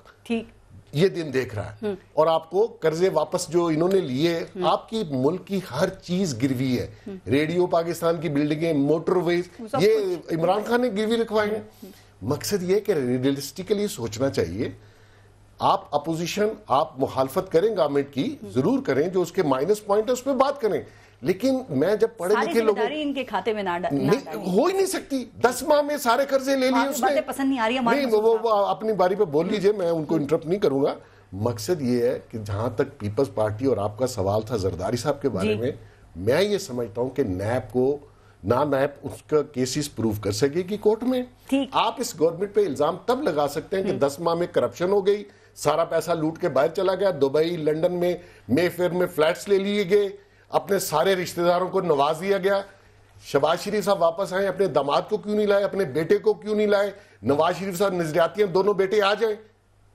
یہ دن دیکھ رہا ہے. اور آپ کو قرضے واپس جو انہوں نے لیے, آپ کی ملک کی ہر چیز گروی ہے. ریڈیو پاکستان کی بلڈنگیں, موٹر ویز, یہ عمران خان نے گروی رکھوائے ہیں. مقصد یہ کہ ریئلسٹیکلی سوچنا چاہیے. آپ اپوزیشن, آپ مخالفت کریں گورنمنٹ کی ضرور کریں, جو اس کے مائنس پوائنٹ ہے اس پہ بات کریں, لیکن میں جب پڑھے لکھے لوگوں ان کے کھاتے میں ہو ہی نہیں سکتی. 10 ماہ میں سارے قرضے لے لیے اس نے. پسند نہیں آ رہی نہیں, وہ اپنی باری پہ بول لیجئے, میں ان کو انٹرپٹ نہیں کروں گا. مقصد یہ ہے کہ جہاں تک پیپلز پارٹی اور آپ کا سوال تھا زرداری صاحب کے بارے میں, میں یہ سمجھتا ہوں کہ نیب کو نیب اس کا کیسز پروف کر سکے گی کورٹ میں. آپ اس گورنمنٹ پہ الزام تب لگا سکتے ہیں کہ 10 ماہ میں کرپشن ہو گئی, سارا پیسہ لوٹ کے باہر چلا گیا, دبئی لنڈن میں مے فیئر میں فلیٹس لے لیے گئے, اپنے سارے رشتہ داروں کو نواز دیا گیا. شہباز شریف صاحب واپس آئے, اپنے داماد کو کیوں نہیں لائے, اپنے بیٹے کو کیوں نہیں لائے, نواز شریف صاحب نظریاتی ہیں, دونوں بیٹے آ جائیں.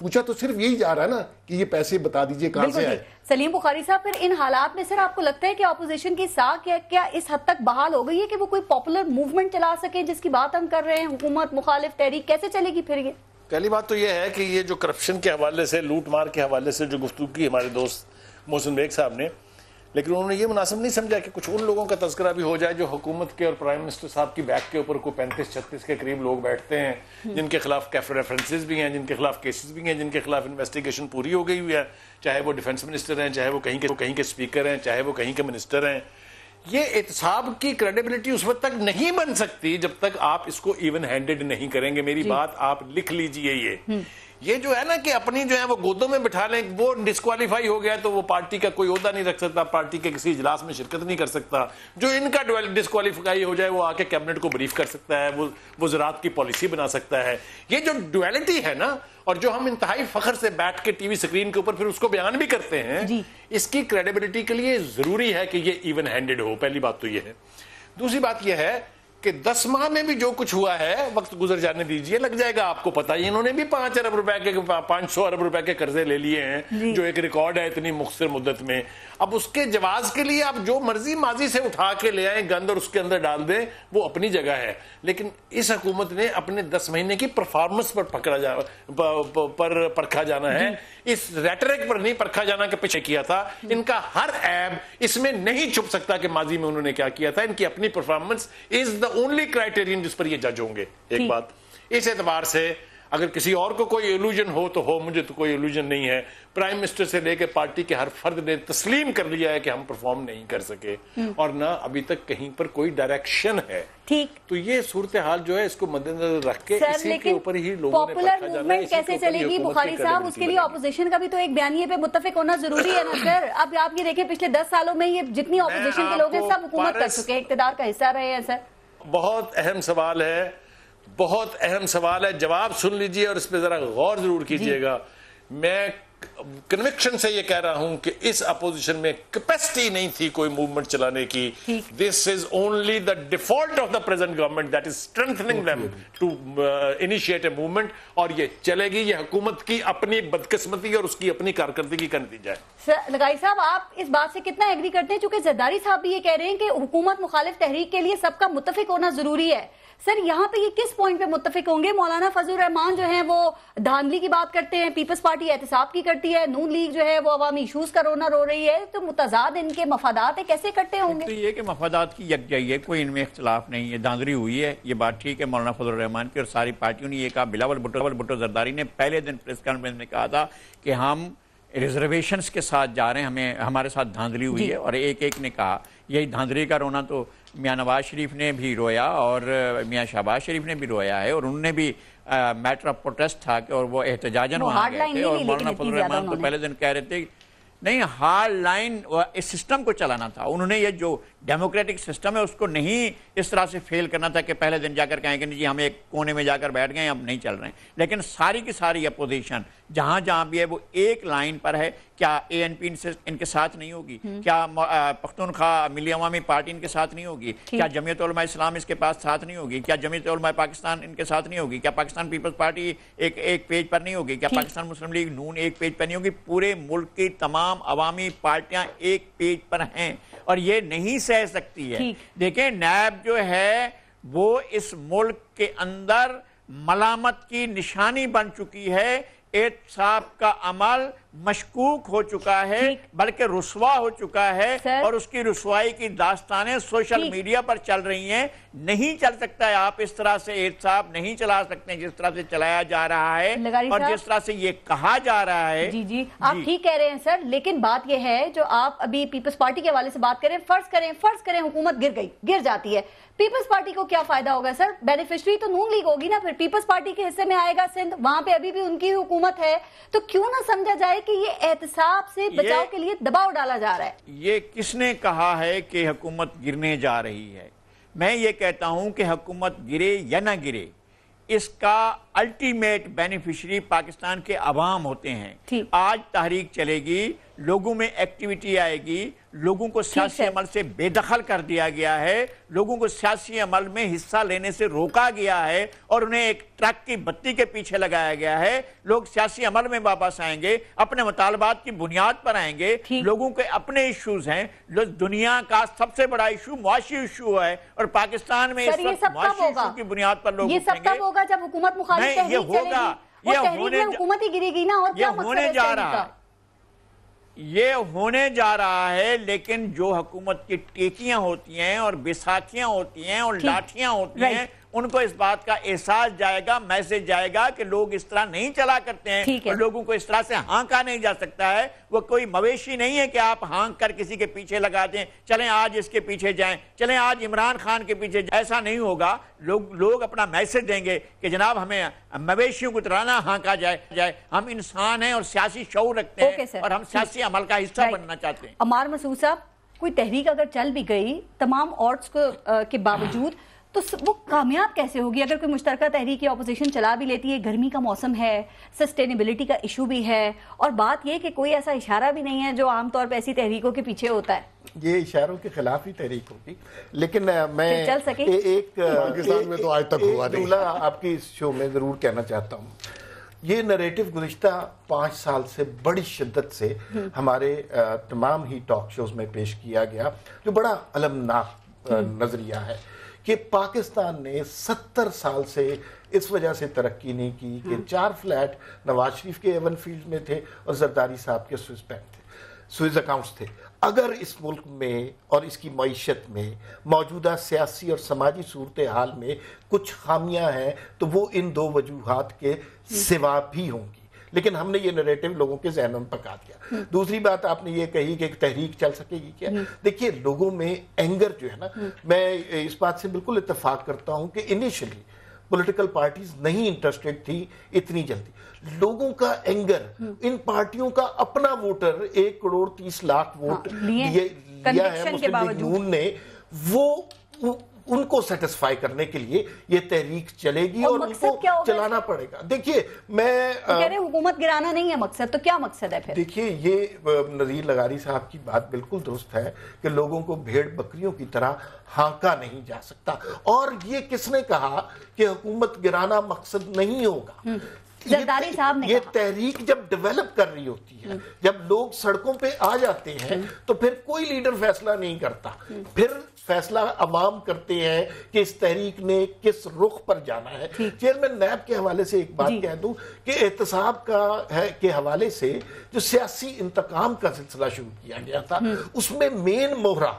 پوچھا تو صرف یہی جا رہا ہے نا کہ یہ پیسے بتا دیجئے کہاں سے آئے. سلیم بخاری صاحب, پھر ان حالات میں سر آپ کو لگتا ہے کہ اپوزیشن کی ساکھ کیا اس حد تک بحال ہو گئی ہے کہ وہ کوئی پاپولر موومنٹ چلا سکے جس کی بات ہم کر رہے ہیں؟ حکومت مخالف تحریک کیسے چلے گی پھر یہ؟ پہلی بات تو یہ ہے کہ یہ جو کرپشن کے حوالے سے, لوٹ مار کے حوالے سے جو گفتگو کی ہمارے دوست محسن بیگ صاحب نے, لیکن انہوں نے یہ مناسب نہیں سمجھا کہ کچھ ان لوگوں کا تذکرہ بھی ہو جائے جو حکومت کے اور پرائم منسٹر صاحب کی بیک کے اوپر کو 35-36 کے قریب لوگ بیٹھتے ہیں, جن کے خلاف ریفرنسز بھی ہیں, جن کے خلاف کیسز بھی ہیں, جن کے خلاف انویسٹیگیشن پوری ہو گئی ہوئی ہے, چاہے وہ ڈیفنس منسٹر ہیں, چاہے وہ کہیں کے اسپیکر ہیں, چاہے وہ کہیں کے منسٹر ہیں. یہ احتساب کی کریڈیبلٹی اس وقت تک نہیں بن سکتی جب تک آپ اس کو ایون ہینڈڈ نہیں کریں گے. میری بات آپ لکھ لیجئے. یہ جو ہے نا کہ اپنی جو ہے وہ گودوں میں بٹھا لیں, وہ ڈسکوالیفائی ہو گیا تو وہ پارٹی کا کوئی عہدہ نہیں رکھ سکتا, پارٹی کے کسی اجلاس میں شرکت نہیں کر سکتا. جو ان کا ڈسکوالیفائی ہو جائے وہ آ کے کیبنٹ کو بریف کر سکتا ہے, وہ زراعت کی پالیسی بنا سکتا ہے. یہ جو ڈویلٹی ہے نا, اور جو ہم انتہائی فخر سے بیٹھ کے ٹی وی سکرین کے اوپر پھر اس کو بیان بھی کرتے ہیں, اس کی کریڈیبلٹی کے لیے ضروری ہے کہ یہ ایون ہینڈڈ ہو. پہلی بات تو یہ ہے. دوسری بات یہ ہے کہ 10 ماہ میں بھی جو کچھ ہوا ہے, وقت گزر جانے دیجئے, لگ جائے گا آپ کو پتہ ہی. انہوں نے بھی 500 ارب روپے کے قرضے لے لیے ہیں, جو ایک ریکارڈ ہے اتنی مختصر مدت میں. اب اس کے جواز کے لیے آپ جو مرضی ماضی سے اٹھا کے لے آئیں گند اور اس کے اندر ڈال دیں, وہ اپنی جگہ ہے. لیکن اس حکومت نے اپنے 10 مہینے کی پرفارمنس پر پرکھا جانا ہے, اس ریٹرک پر نہیں پرکھا جانا کہ پیچھے کیا تھا. ان کا ہر عیب اس میں نہیں چھپ سکتا کہ ماضی میں انہوں نے کیا کیا تھا. ان کی اپنی performance is the only criterion جس پر یہ جج ہوں گے. ایک بات اس اعتبار سے, اگر کسی اور کو کوئی ایلوژن ہو تو ہو, مجھے تو کوئی ایلوژن نہیں ہے. پرائم منسٹر سے لے کے پارٹی کے ہر فرد نے تسلیم کر لیا ہے کہ ہم پرفارم نہیں کر سکے, اور نہ ابھی تک کہیں پر کوئی ڈائریکشن ہے. تو یہ صورتحال جو ہے اس کو مد نظر رکھ کے اسی کے اوپر ہی لوگوں نے پاپولر موومنٹ کیسے چلے گی بخاری صاحب, اس کے لیے اپوزیشن کا بھی تو ایک بیانیے پہ متفق ہونا ضروری ہے نا سر. اب آپ یہ دیکھیں پچھلے 10 سالوں میں یہ جتنی اپوزیشن کے لوگ ہیں سب حکومت کر چکے ہیں, اقتدار کا حصہ رہے ہیں. سر بہت اہم سوال ہے, بہت اہم سوال ہے, جواب سن لیجئے اور اس پہ ذرا غور ضرور کیجئے گا. میں کنوکشن سے یہ کہہ رہا ہوں کہ اس اپوزیشن میں کیپیسٹی نہیں تھی کوئی موومنٹ چلانے کی. This is only the default of the present government that is strengthening them to initiate a movement, اور یہ چلے گی. یہ حکومت کی اپنی بدقسمتی اور اس کی اپنی کارکردگی کا نتیجہ ہے. لگائی صاحب, آپ اس بات سے کتنا ایگری کرتے ہیں, چونکہ زرداری صاحب بھی یہ کہہ رہے ہیں کہ حکومت مخالف تحریک کے لیے سب کا متفق ہونا ضروری ہے. سر یہاں پہ یہ کس پوائنٹ پہ متفق ہوں گے؟ مولانا فضل الرحمان جو ہیں وہ دھاندلی کی بات کرتے ہیں, پیپلز پارٹی احتساب کی کرتی ہے, نون لیگ جو ہے وہ عوامی ایشوز کا رونا رو رہی ہے, تو متضاد ان کے مفادات کیسے کرتے ہوں گے؟ تو یہ کہ مفادات کی یکجائی ہے, کوئی ان میں اختلاف نہیں ہے. دھاندلی ہوئی ہے, یہ بات ٹھیک ہے مولانا فضل الرحمان کی, اور ساری پارٹیوں نے یہ کہا. بلاول بھٹو زرداری نے پہلے دن پریس کانفرنس میں کہا تھا کہ ہم ریزرویشنز کے ساتھ جا رہے ہیں, ہمارے ساتھ دھاندلی ہوئی ہے. اور ایک نے کہا یہی دھاندلی کا رونا تو میاں نواز شریف نے بھی رویا اور میاں شہباز شریف نے بھی رویا ہے, اور انہوں نے بھی میٹر آف پروٹیسٹ تھا کہ اور وہ احتجاجاً وہاں گئے تھے. اور مولانا فضل الرحمان تو پہلے دن کہہ رہے تھے نہیں, ہارڈ لائن اس سسٹم کو چلانا تھا. انہوں نے یہ جو ڈیموکریٹک سسٹم ہے اس کو نہیں اس طرح سے فیل کرنا تھا کہ پہلے دن جا کر کہیں کہ جی ہم ایک کونے میں جا کر بیٹھ گئے, ہم نہیں چل رہے ہیں. لیکن ساری کی ساری اپوزیشن جہاں جہاں بھی ہے وہ ایک لائن پر ہے. کیا اے این پی ان کے ساتھ نہیں ہوگی؟ کیا پختونخوا ملی عوامی پارٹی ان کے ساتھ نہیں ہوگی؟ کیا جمعیت علماء اسلام اس کے پاس ساتھ نہیں ہوگی؟ کیا جمعیت علماء پاکستان ان کے ساتھ نہیں ہوگی؟ کیا پاکستان پیپلز پارٹی ایک پیج پر نہیں ہوگی؟ کیا پاکستان مسلم لیگ نون ایک پیج پر نہیں ہوگی؟ پورے ملک کی تمام عوامی پارٹیاں ایک پیج پر ہیں, اور یہ نہیں سہ سکتی ہے. دیکھیں نیب جو ہے وہ اس ملک کے اندر ملامت کی نشانی بن چکی ہے. احتساب کا عمل مشکوک ہو چکا ہے, بلکہ رسوا ہو چکا ہے, اور اس کی رسوائی کی داستانیں سوشل میڈیا پر چل رہی ہیں. نہیں چل سکتا ہے, آپ اس طرح سے احتساب نہیں چلا سکتے جس طرح سے چلایا جا رہا ہے اور جس طرح سے یہ کہا جا رہا ہے. جی آپ ٹھیک کہہ رہے ہیں سر, لیکن بات یہ ہے جو آپ ابھی پیپلز پارٹی کے حوالے سے بات کریں, فرض کریں حکومت گر جاتی ہے, پیپلز پارٹی کو کیا فائدہ ہوگا سر؟ بینیفیشری تو نون لیگ ہوگی نا, پھر پیپلز پارٹی کے حصے میں آئے گا سندھ, وہاں پہ ابھی بھی ان کی حکومت ہے. تو کیوں نہ سمجھا جائے کہ یہ احتساب سے بچاؤ کے لیے دباؤ ڈالا جا رہا ہے؟ یہ کس نے کہا ہے کہ حکومت گرنے جا رہی ہے؟ میں یہ کہتا ہوں کہ حکومت گرے یا نہ گرے, اس کا الٹیمیٹ بینیفیشری پاکستان کے عوام ہوتے ہیں. آج تحریک چلے گی, لوگوں میں ایکٹیویٹی آئے گی, لوگوں کو سیاسی عمل سے بے دخل کر دیا گیا ہے, لوگوں کو سیاسی عمل میں حصہ لینے سے روکا گیا ہے, اور انہیں ایک ٹرک کی بتی کے پیچھے لگایا گیا ہے. لوگ سیاسی عمل میں واپس آئیں گے, اپنے مطالبات کی بنیاد پر آئیں گے. لوگوں کے اپنے ایشوز ہیں, دنیا کا سب سے بڑا ایشو معاشی ایشو ہے, اور پاکستان میں اس وقت معاشی ایشو کی بنیاد پر لوگ اٹھیں گے. ہوگا جب حکومت مخالف تحریک چلے گی, وہ تحریک میں حکومت ہی گرے گی نا, اور کیا مقصد ہے تحریک کا؟ یہ ہونے جا رہا ہے, لیکن جو حکومت کی ٹیکیاں ہوتی ہیں اور بیساکھیاں ہوتی ہیں اور لاٹھیاں ہوتی ہیں, ان کو اس بات کا احساس جائے گا, میسج جائے گا کہ لوگ اس طرح نہیں چلا کرتے ہیں, اور لوگوں کو اس طرح سے ہانکا نہیں جا سکتا ہے. وہ کوئی مویشی نہیں ہے کہ آپ ہانک کر کسی کے پیچھے لگا دیں, چلیں آج اس کے پیچھے جائیں, چلیں آج عمران خان کے پیچھے جائیں. ایسا نہیں ہوگا. لوگ اپنا میسج دیں گے کہ جناب ہمیں مویشیوں کو طرح نہ ہانکا جائے, ہم انسان ہیں اور سیاسی شعور رکھتے ہیں, اور ہم سیاسی عمل کا حصہ بننا چاہتے ہیں. عمار مسعود صاحب, کوئی تحریک اگر چل بھی گئی تمام آڈز کے باوجود, تو وہ کامیاب کیسے ہوگی؟ اگر کوئی مشترکہ تحریک یا اپوزیشن چلا بھی لیتی ہے, گرمی کا موسم ہے, سسٹینیبلٹی کا ایشو بھی ہے, اور بات یہ کہ کوئی ایسا اشارہ بھی نہیں ہے جو عام طور پہ ایسی تحریکوں کے پیچھے ہوتا ہے. یہ اشاروں کے خلاف ہی تحریک ہوگی, لیکن میں ایک پاکستان میں تو آج تک ہوا نہیں. جملہ آپ کی اس شو میں ضرور کہنا چاہتا ہوں. یہ نریٹو گزشتہ 5 سال سے بڑی شدت سے ہمارے تمام ہی ٹاک شوز میں پیش کیا گیا, جو بڑا المناک نظریہ ہے کہ پاکستان نے 70 سال سے اس وجہ سے ترقی نہیں کی کہ 4 فلیٹ نواز شریف کے ایون فیلڈ میں تھے اور زرداری صاحب کے سوئز اکاؤنٹس تھے. اگر اس ملک میں اور اس کی معیشت میں موجودہ سیاسی اور سماجی صورتحال میں کچھ خامیاں ہیں تو وہ ان 2 وجوہات کے سوا بھی ہوں گی, لیکن ہم نے یہ نریٹو لوگوں کے ذہنوں میں پکا دیا. دوسری بات آپ نے یہ کہی کہ ایک تحریک چل سکے گی کیا؟ دیکھیے لوگوں میں اینگر جو ہے نا, میں اس بات سے بالکل اتفاق کرتا ہوں کہ انیشلی پولیٹیکل پارٹیز نہیں انٹرسٹڈ تھی اتنی جلدی. لوگوں کا اینگر, ان پارٹیوں کا اپنا ووٹر 1 کروڑ 30 لاکھ ووٹ لیا ہے مسلم لیگ نون نے, وہ ان کو سیٹسفائی کرنے کے لیے یہ تحریک چلے گی اور ان کو چلانا پڑے گا. دیکھیے میں کہہ رہے حکومت گرانا نہیں ہے مقصد، تو کیا مقصد ہے پھر؟ دیکھیے یہ نذیر لغاری صاحب کی بات بالکل درست ہے کہ لوگوں کو بھیڑ بکریوں کی طرح ہانکا نہیں جا سکتا. اور یہ کس نے کہا کہ حکومت گرانا مقصد نہیں ہوگا؟ زرداری صاحب نے یہ تحریک جب ڈیولپ کر رہی ہوتی ہے، جب لوگ سڑکوں پہ آ جاتے ہیں تو پھر کوئی لیڈر فیصلہ نہیں کرتا، پھر فیصلہ عوام کرتے ہیں کہ اس تحریک نے کس رخ پر جانا ہے. چیئرمین نیب کے حوالے سے ایک بات کہہ دوں کہ احتساب کے حوالے سے جو سیاسی انتقام کا سلسلہ شروع کیا گیا تھا اس میں مین مہرہ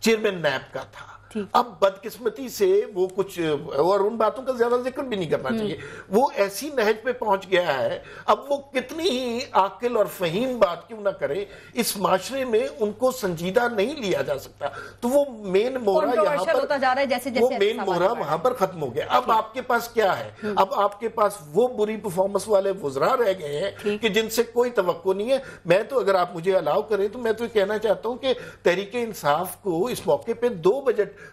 چیئرمین نیب کا تھا. اب بدقسمتی سے وہ کچھ اور ان باتوں کا زیادہ ذکر بھی نہیں کرنا چاہیے، وہ ایسی نہج پہ پہنچ گیا ہے. اب وہ کتنی ہی عاقل اور فہیم بات کیوں نہ کرے، اس معاشرے میں ان کو سنجیدہ نہیں لیا جا سکتا. تو وہ مین مہرہ یہاں پر، وہ مین مہرہ وہاں پر ختم ہو گیا. اب آپ کے پاس کیا ہے؟ اب آپ کے پاس وہ بری پرفارمنس والے وزراء رہ گئے ہیں کہ جن سے کوئی توقع نہیں ہے. میں تو اگر آپ مجھے الاؤ کریں تو میں تو کہنا چاہتا ہوں کہ تحریک انصاف کو اس موقع پہ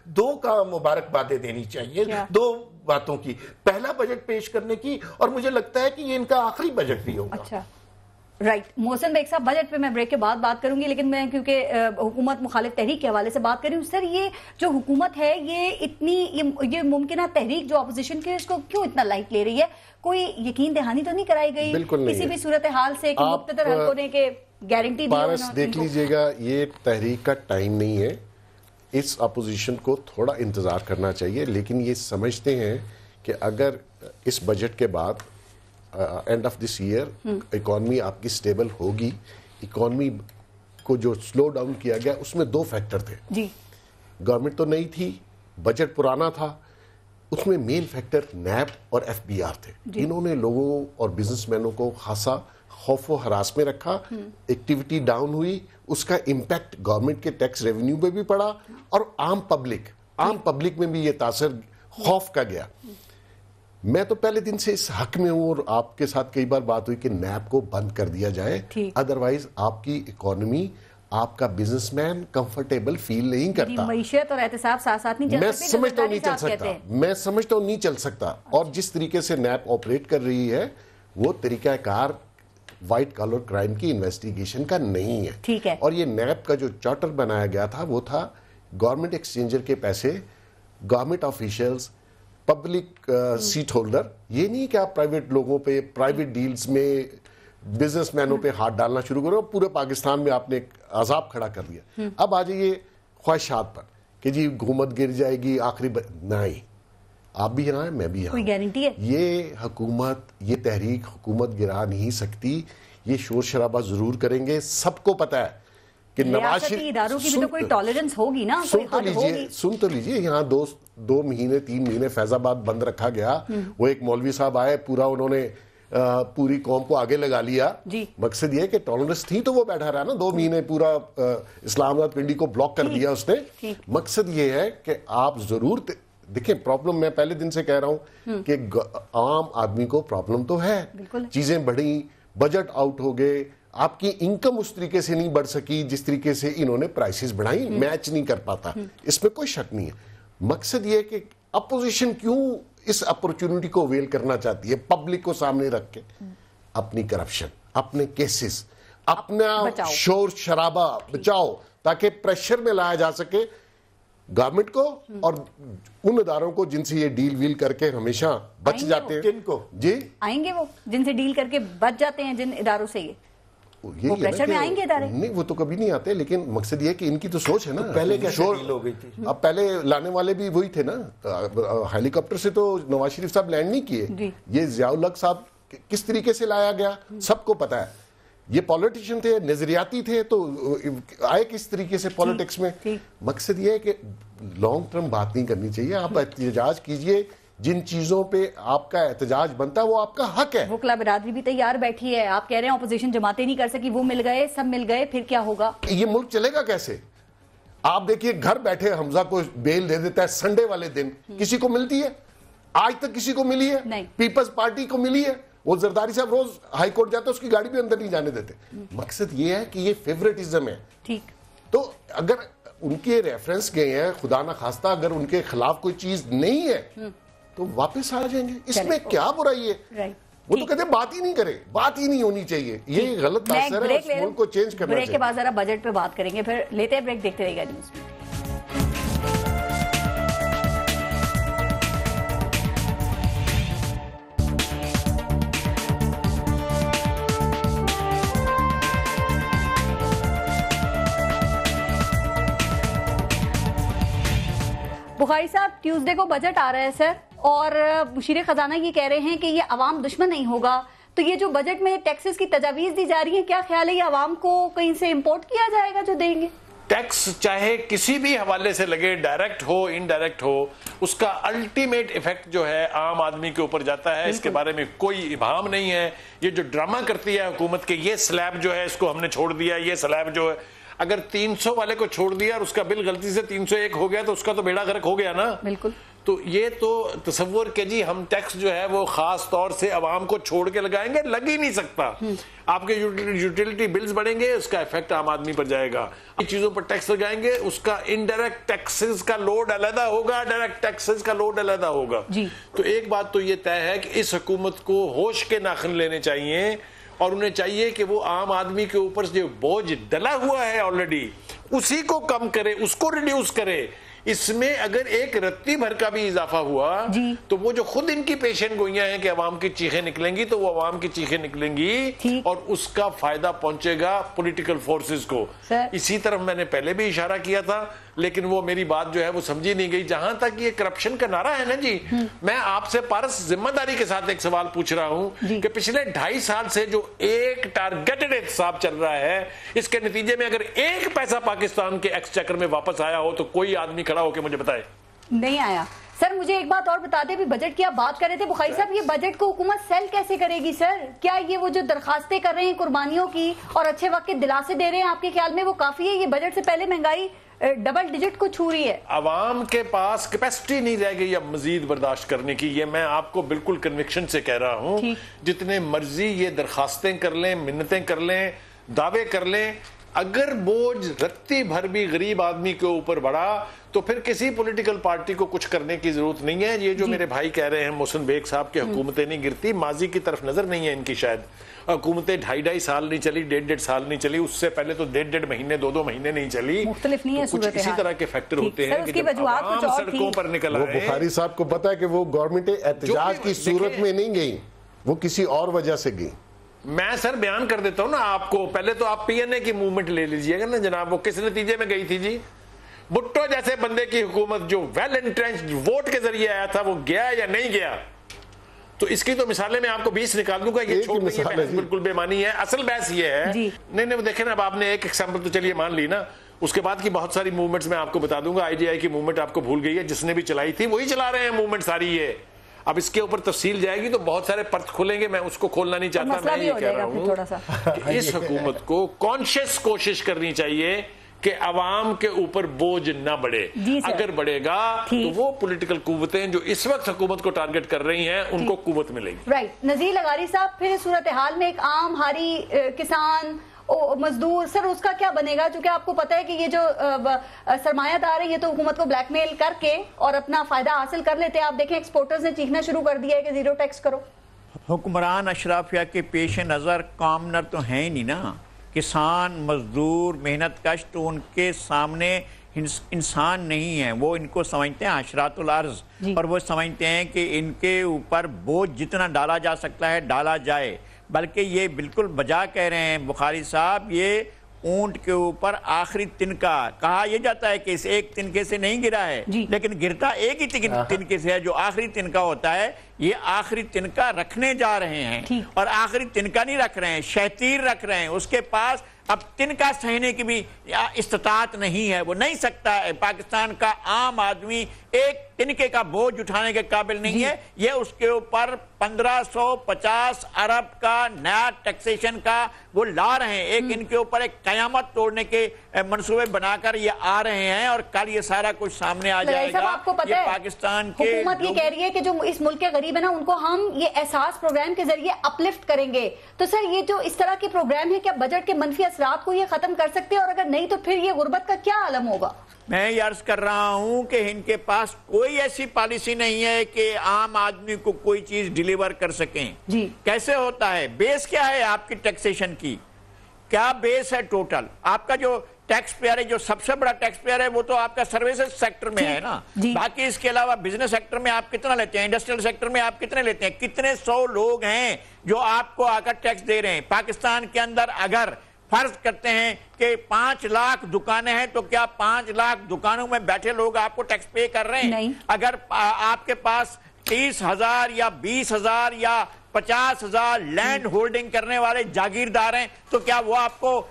دو کا مبارکبادیں دینی چاہیے، دو باتوں کی. پہلا بجٹ پیش کرنے کی، اور مجھے لگتا ہے کہ یہ ان کا آخری بجٹ بھی ہوگا. اچھا رائٹ. محسن بیگ صاحب، بجٹ پہ میں بریک کے بعد بات کروں گی، لیکن میں کیونکہ حکومت مخالف تحریک کے حوالے سے بات کر رہی ہوں. سر یہ جو حکومت ہے یہ ممکنہ تحریک جو اپوزیشن کی اس کو کیوں اتنا لائٹ لے رہی ہے؟ کوئی یقین دہانی تو نہیں کرائی گئی کسی بھی صورتحال سے کہ مقتدر حلقوں نے کہ گارنٹی دی؟ پارس دیکھ لیجئے گا، یہ تحریک کا ٹائم نہیں ہے. اس اپوزیشن کو تھوڑا انتظار کرنا چاہیے، لیکن یہ سمجھتے ہیں کہ اگر اس بجٹ کے بعد end of this year economy آپ کی سٹیبل ہوگی. اکانومی کو جو سلو ڈاؤن کیا گیا اس میں 2 فیکٹر تھے. گورنمنٹ تو نہیں تھی، بجٹ پرانا تھا، اس میں مین فیکٹر نیب اور FBR تھے. انہوں نے لوگوں اور بزنس مینوں کو خاصا خوف و ہراس میں رکھا. ایکٹیویٹی ڈاؤن ہوئی، اس کا امپیکٹ گورنمنٹ کے ٹیکس ریونیو پہ بھی پڑا اور عام پبلک میں بھی یہ تاثر خوف کا گیا. میں تو پہلے دن سے اس حق میں ہوں، اور آپ کے ساتھ کئی بار بات ہوئی کہ نیب کو بند کر دیا جائے، ادروائز آپ کی اکانومی، آپ کا بزنس مین کمفرٹیبل فیل نہیں کرتا. معیشت اور احتساب ساتھ ساتھ نہیں چل سکتے. میں سمجھتا ہوں نہیں چل سکتا. اور جس طریقے سے نیب آپریٹ کر رہی ہے وہ طریقہ کار وائٹ کالر کرائم کی انویسٹیگیشن کا نہیں ہے. اور یہ نیب کا جو چارٹر بنایا گیا تھا وہ تھا گورنمنٹ ایکسچینجر کے پیسے، government officials, public seat holder. یہ نہیں کہ آپ پرائیویٹ لوگوں پہ، پرائیویٹ ڈیلز میں بزنس مینوں پہ ہاتھ ڈالنا شروع کرو. پورے پاکستان میں آپ نے ایک عذاب کھڑا کر دیا. اب آ جائیے خواہشات پر کہ جی حکومت گر جائے گی آخری نہیں. آپ بھی یہاں ہیں، میں بھی یہاں. کوئی گارنٹی ہے؟ یہ حکومت، یہ تحریک حکومت گرا نہیں سکتی. یہ شور شرابہ ضرور کریں گے، سب کو پتا ہے کہ نواز شریف اداروں کی بھی تو کوئی ٹالرنس ہوگی نا. سن تو لیجئے، یہاں 2 مہینے 3 مہینے فیض آباد بند رکھا گیا. وہ ایک مولوی صاحب آئے، پورا انہوں نے پوری قوم کو آگے لگا لیا. مقصد یہ کہ ٹالرنس تھی تو وہ بیٹھا رہا نا 2 مہینے، پورا اسلام آباد پنڈی کو بلاک کر دیا اس نے. مقصد یہ ہے کہ آپ ضرور دیکھیں، پرابلم میں پہلے دن سے کہہ رہا ہوں کہ عام آدمی کو پرابلم تو ہے. چیزیں بڑھی، بجٹ آؤٹ ہو گئے، آپ کی انکم اس طریقے سے نہیں بڑھ سکی جس طریقے سے انہوں نے پرائسز بڑھائی، میچ نہیں کر پاتا. اس میں کوئی شک نہیں ہے. مقصد یہ ہے کہ اپوزیشن کیوں اس اپورچونٹی کو ویل کرنا چاہتی ہے، پبلک کو سامنے رکھ کے اپنی کرپشن، اپنے کیسز، اپنا شور شرابہ بچاؤ، تاکہ پریشر میں لایا جا سکے گورنمنٹ کو اور ان اداروں کو جن سے یہ ڈیل ویل کر کے ہمیشہ بچ جاتے ہیں. کن کو؟ جی آئیں گے وہ جن سے ڈیل کر کے بچ جاتے ہیں، جن اداروں سے وہ پریشر میں آئیں گے ادارے؟ نہیں، وہ تو کبھی نہیں آتے، لیکن مقصد یہ ہے کہ ان کی تو سوچ ہے نا. پہلے کیسے ڈیل ہو گئی تھی؟ اب پہلے لانے والے بھی وہی تھے نا. ہیلی کاپٹر سے تو نواز شریف صاحب لینڈ نہیں کیے. یہ ضیاء الحق صاحب کس طریقے سے لایا گیا سب کو پتا ہے. یہ پولیٹیشین تھے، نظریاتی تھے، تو آئے کس طریقے سے پولیٹکس میں. مقصد یہ ہے کہ لانگ ٹرم بات نہیں کرنی چاہیے. آپ احتجاج کیجئے، جن چیزوں پہ آپ کا احتجاج بنتا ہے وہ آپ کا حق ہے. وکلا برادری بھی تیار بیٹھی ہے. آپ کہہ رہے ہیں اپوزیشن جماعتیں نہیں کر سکی، وہ مل گئے، سب مل گئے، پھر کیا ہوگا؟ یہ ملک چلے گا کیسے؟ آپ دیکھیے گھر بیٹھے حمزہ کو بیل دے دیتا ہے سنڈے والے دن. کسی کو ملتی ہے؟ آج تک کسی کو ملی ہے؟ پیپلز پارٹی کو ملی ہے؟ وہ زرداری صاحب روز ہائی کورٹ جاتے اس کی گاڑی بھی اندر نہیں جانے دیتے. مقصد یہ ہے کہ یہ فیورٹزم ہے. ٹھیک. تو اگر ان کے ریفرنس گئے ہیں، خدا نہ خواستہ اگر ان کے خلاف کوئی چیز نہیں ہے تو واپس آ جائیں گے، اس میں کیا برائی ہے؟ وہ تو کہتے ہیں بات ہی نہیں کرے، بات ہی نہیں ہونی چاہیے، یہ غلط تاثر ہے، اس ملک کو چینج کرنا چاہیے۔ بریک کے بعد ذرا بجٹ پہ بات کریں گے، پھر لیتے ہیں بریک، دیکھتے رہے گا نیوز میں۔ بخاری صاحب، ٹیوزڈے کو بجٹ آ رہا ہے سر، اور مشیر خزانہ یہ کہہ رہے ہیں کہ یہ عوام دشمن نہیں ہوگا، تو یہ جو بجٹ میں ٹیکسز کی تجاویز دی جا رہی ہیں، کیا خیال ہے یہ عوام کو کہیں سے امپورٹ کیا جائے گا جو دیں گے؟ ٹیکس چاہے کسی بھی حوالے سے لگے، ڈائریکٹ ہو انڈائریکٹ ہو، اس کا الٹیمیٹ ایفیکٹ جو ہے عام آدمی کے اوپر جاتا ہے، اس کے بارے میں کوئی ابہام نہیں ہے۔ یہ جو ڈرامہ کرتی ہے حکومت کے، یہ سلیب جو ہے اس کو ہم نے چھوڑ دیا، یہ سلیب جو ہے اگر 300 والے کو چھوڑ دیا اور اس کا بل غلطی سے 301 ہو گیا تو اس کا تو بیڑا غرق ہو گیا نا۔ بالکل۔ تو یہ تو تصور کہ جی ہم ٹیکس جو ہے وہ خاص طور سے عوام کو چھوڑ کے لگائیں گے، لگ ہی نہیں سکتا۔ آپ کے یوٹیلیٹی بلز بڑھیں گے، اس کا ایفیکٹ عام آدمی پر جائے گا۔ ان چیزوں پر ٹیکس لگائیں گے، اس کا انڈائریکٹ ٹیکسز کا لوڈ علیحدہ ہوگا، ڈائریکٹ ٹیکسز کا لوڈ علیحدہ ہوگا۔ تو ایک بات تو یہ طے ہے کہ اس حکومت کو ہوش کے ناخن لینے چاہیے، اور انہیں چاہیے کہ وہ عام آدمی کے اوپر جو بوجھ ڈلا ہوا ہے آلریڈی، اسی کو کم کرے، اس کو ریڈیوس کرے۔ اس میں اگر ایک رتی بھر کا بھی اضافہ ہوا تو وہ جو خود ان کی پیشن گوئیاں ہیں کہ عوام کی چیخیں نکلیں گی، تو وہ عوام کی چیخیں نکلیں گی اور اس کا فائدہ پہنچے گا پولیٹیکل فورسز کو۔ اسی طرف میں نے پہلے بھی اشارہ کیا تھا، لیکن وہ میری بات جو ہے وہ سمجھی نہیں گئی۔ جہاں تک یہ کرپشن کا نعرہ ہے نا جی، میں آپ سے پارس ذمہ داری کے ساتھ ایک سوال پوچھ رہا ہوں کہ پچھلے 2.5 سال سے جو ایک ٹارگیٹڈ احتساب چل رہا ہے، اس کے نتیجے میں اگر 1 پیسہ پاکستان کے ایکسچیکر میں واپس آیا ہو تو کوئی آدمی کھڑا ہو کے مجھے بتائے۔ نہیں آیا۔ سر مجھے ایک بات اور بتا دیں، بھی بجٹ کی آپ بات کر رہے تھے بخاری صاحب، یہ بجٹ کو حکومت سیل کیسے کرے گی سر؟ کیا یہ وہ جو درخواستیں کر رہے ہیں قربانیوں کی اور اچھے وقت کے دلاسے دے رہے ہیں، آپ کے خیال میں وہ کافی ہے؟ یہ بجٹ سے پہلے مہنگائی ڈبل ڈیجٹ کو چھو رہی ہے۔ عوام کے پاس کیپیسٹی نہیں رہ گئی اب مزید برداشت کرنے کی، یہ میں آپ کو بالکل کنوکشن سے کہہ رہا ہوں۔ جتنے مرضی یہ درخواستیں کر لیں، منتیں کر لیں، دعوے کر لیں، اگر بوجھ رتی بھر بھی غریب آدمی کے اوپر بڑھا تو پھر کسی پولیٹیکل پارٹی کو کچھ کرنے کی ضرورت نہیں ہے۔ یہ جو میرے بھائی کہہ رہے ہیں محسن بیگ صاحب کی حکومتیں نہیں گرتی، ماضی کی طرف نظر نہیں ہے ان کی، شاید حکومتیں 2.5 سال نہیں چلی، 1.5 سال نہیں چلی، اس سے پہلے تو 1.5 مہینے 2 مہینے نہیں چلی۔ مختلف نہیں ہے کچھ اسی طرح کے فیکٹر ہوتے ہیں کہ جب عوام سڑکوں پر نکل آئے۔ بخاری صاحب کو پتا ہے کہ وہ گورنمنٹ احتجاج کی صورت میں نہیں گئی، وہ کسی اور وجہ سے گئی۔ میں سر بیان کر دیتا ہوں نا آپ کو، پہلے تو آپ PNA کی موومنٹ لے لیجئے گا نا جناب، وہ کس نتیجے میں گئی تھی جی؟ بھٹو جیسے بندے کی حکومت جو ویل انٹرینچڈ ووٹ کے ذریعے آیا تھا، وہ گیا یا نہیں گیا؟ تو اس کی تو مثالیں میں آپ کو 20 نکال دوں گا، یہ چھوڑ دیں، یہ بالکل بے معنی ہے۔ اصل بحث یہ ہے، نہیں دیکھیں نا، اب آپ نے ایک ایگزامپل تو چلیے مان لی نا، اس کے بعد کی بہت ساری موومنٹس میں آپ کو بتا دوں گا۔ IGI کی موومنٹ آپ کو بھول گئی ہے، جس نے بھی چلائی تھی وہی چلا رہے ہیں موومنٹ ساری۔ یہ اب اس کے اوپر تفصیل جائے گی تو بہت سارے پرت کھولیں گے، میں اس کو کھولنا نہیں چاہتا۔ میں یہ کہہ رہا ہوں کہ اس حکومت کو کانشیس کوشش کرنی چاہیے کہ عوام کے اوپر بوجھ نہ بڑھے۔ اگر بڑھے گا تو وہ پولیٹیکل قوتیں جو اس وقت حکومت کو ٹارگٹ کر رہی ہیں ان کو قوت ملے گی۔ رائٹ۔ نذیر لغاری صاحب، پھر صورتحال میں ایک عام ہاری کسان مزدور، سر اس کا کیا بنے گا؟ چونکہ آپ کو پتا ہے کہ یہ جو سرمایہ دار ہے یہ تو حکومت کو بلیک میل کر کے اور اپنا فائدہ حاصل کر لیتے ہیں۔ آپ دیکھیں ایکسپورٹرز نے چیخنا شروع کر دیا ہے کہ زیرو ٹیکس کرو۔ حکمران اشرافیہ کے پیش نظر کامنر تو ہیں ہی نہیں نا، کسان مزدور محنت کش تو ان کے سامنے انسان نہیں ہیں، وہ ان کو سمجھتے ہیں عشرات الارض، اور وہ سمجھتے ہیں کہ ان کے اوپر بوجھ جتنا ڈالا جا سکتا ہے ڈالا جائے، بلکہ یہ بالکل بجا کہہ رہے ہیں بخاری صاحب، یہ اونٹ کے اوپر آخری تنکا کہا یہ جاتا ہے کہ اس ایک تنکے سے نہیں گرا ہے، لیکن گرتا ایک ہی تنکے سے ہے، جو آخری تنکا ہوتا ہے۔ یہ آخری تنکا رکھنے جا رہے ہیں، اور آخری تنکا نہیں رکھ رہے ہیں، شہتیر رکھ رہے ہیں۔ اس کے پاس اب تنکا سہنے کی بھی استطاعت نہیں ہے، وہ نہیں سکتا ہے۔ پاکستان کا عام آدمی ایک تنکے کا بوجھ اٹھانے کے قابل نہیں ہے۔ یہ اس کے اوپر 1550 ارب کا نیا ٹیکسیشن کا وہ لا رہے ہیں، ایک ان کے اوپر ایک قیامت توڑنے کے منصوبے بنا کر یہ آ رہے ہیں، اور کل یہ سارا کچھ سامنے آ جائے گا۔ آپ کو پتہ ہے پاکستان کے حکومت یہ کہہ رہی ہے کہ جو اس ملک کے غریب ہے نا ان کو ہم یہ احساس پروگرام کے ذریعے اپلفٹ کریں گے، تو سر یہ جو اس طرح کے پروگرام ہے کیا بجٹ کے منفی اثرات کو یہ ختم کر سکتے ہیں، اور اگر نہیں تو پھر یہ غربت کا کیا عالم ہوگا؟ میں یہ عرض کر رہا ہوں کہ ان کے پاس کوئی ایسی پالیسی نہیں ہے کہ عام آدمی کو کوئی چیز ڈیلیور کر سکیں. جی کیسے ہوتا ہے؟ بیس کیا ہے آپ کی ٹیکسیشن کی؟ کیا بیس ہے ٹوٹل؟ آپ کا جو ٹیکس پیئر ہے، جو سب سے بڑا ٹیکس پیئر ہے، وہ تو آپ کا سروسز سیکٹر میں ہے نا. باقی اس کے علاوہ بزنس سیکٹر میں آپ کتنا لیتے ہیں، انڈسٹریل سیکٹر میں آپ کتنے لیتے ہیں؟ کتنے سو لوگ ہیں جو آپ کو آ کر ٹیکس دے رہے ہیں. پاکستان کے اندر اگر فرض کرتے ہیں کہ 5 لاکھ دکانیں ہیں تو کیا 5 لاکھ دکانوں میں بیٹھے لوگ آپ کو ٹیکس پے کر رہے ہیں؟ اگر آپ کے پاس 30,000 یا 20,000 یا 50,000 لینڈ ہولڈنگ کرنے والے جاگیردار ہیں تو کیا وہ آپ کو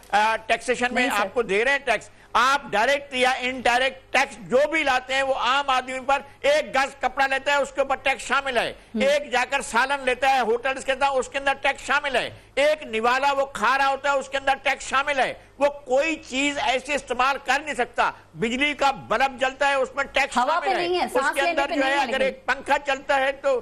ٹیکسیشن میں آپ کو دے رہے ہیں ٹیکس؟ آپ ڈائریکٹ یا انڈائریکٹ ٹیکس جو بھی لاتے ہیں وہ عام آدمی پر، ایک گز کپڑا لیتا ہے اس کے اوپر ٹیکس شامل ہے، ایک جا کر سالن لیتا ہے ہوٹلز کے اندر اس کے اندر ٹیکس شامل ہے، ایک نوالا وہ کھا رہا ہوتا ہے اس کے اندر ٹیکس شامل ہے. وہ کوئی چیز ایسی استعمال کر نہیں سکتا. بجلی کا بلب جلتا ہے اس میں ٹیکس شامل ہے، اس کے اندر جو ہے اگر ایک پنکھا چلتا ہے تو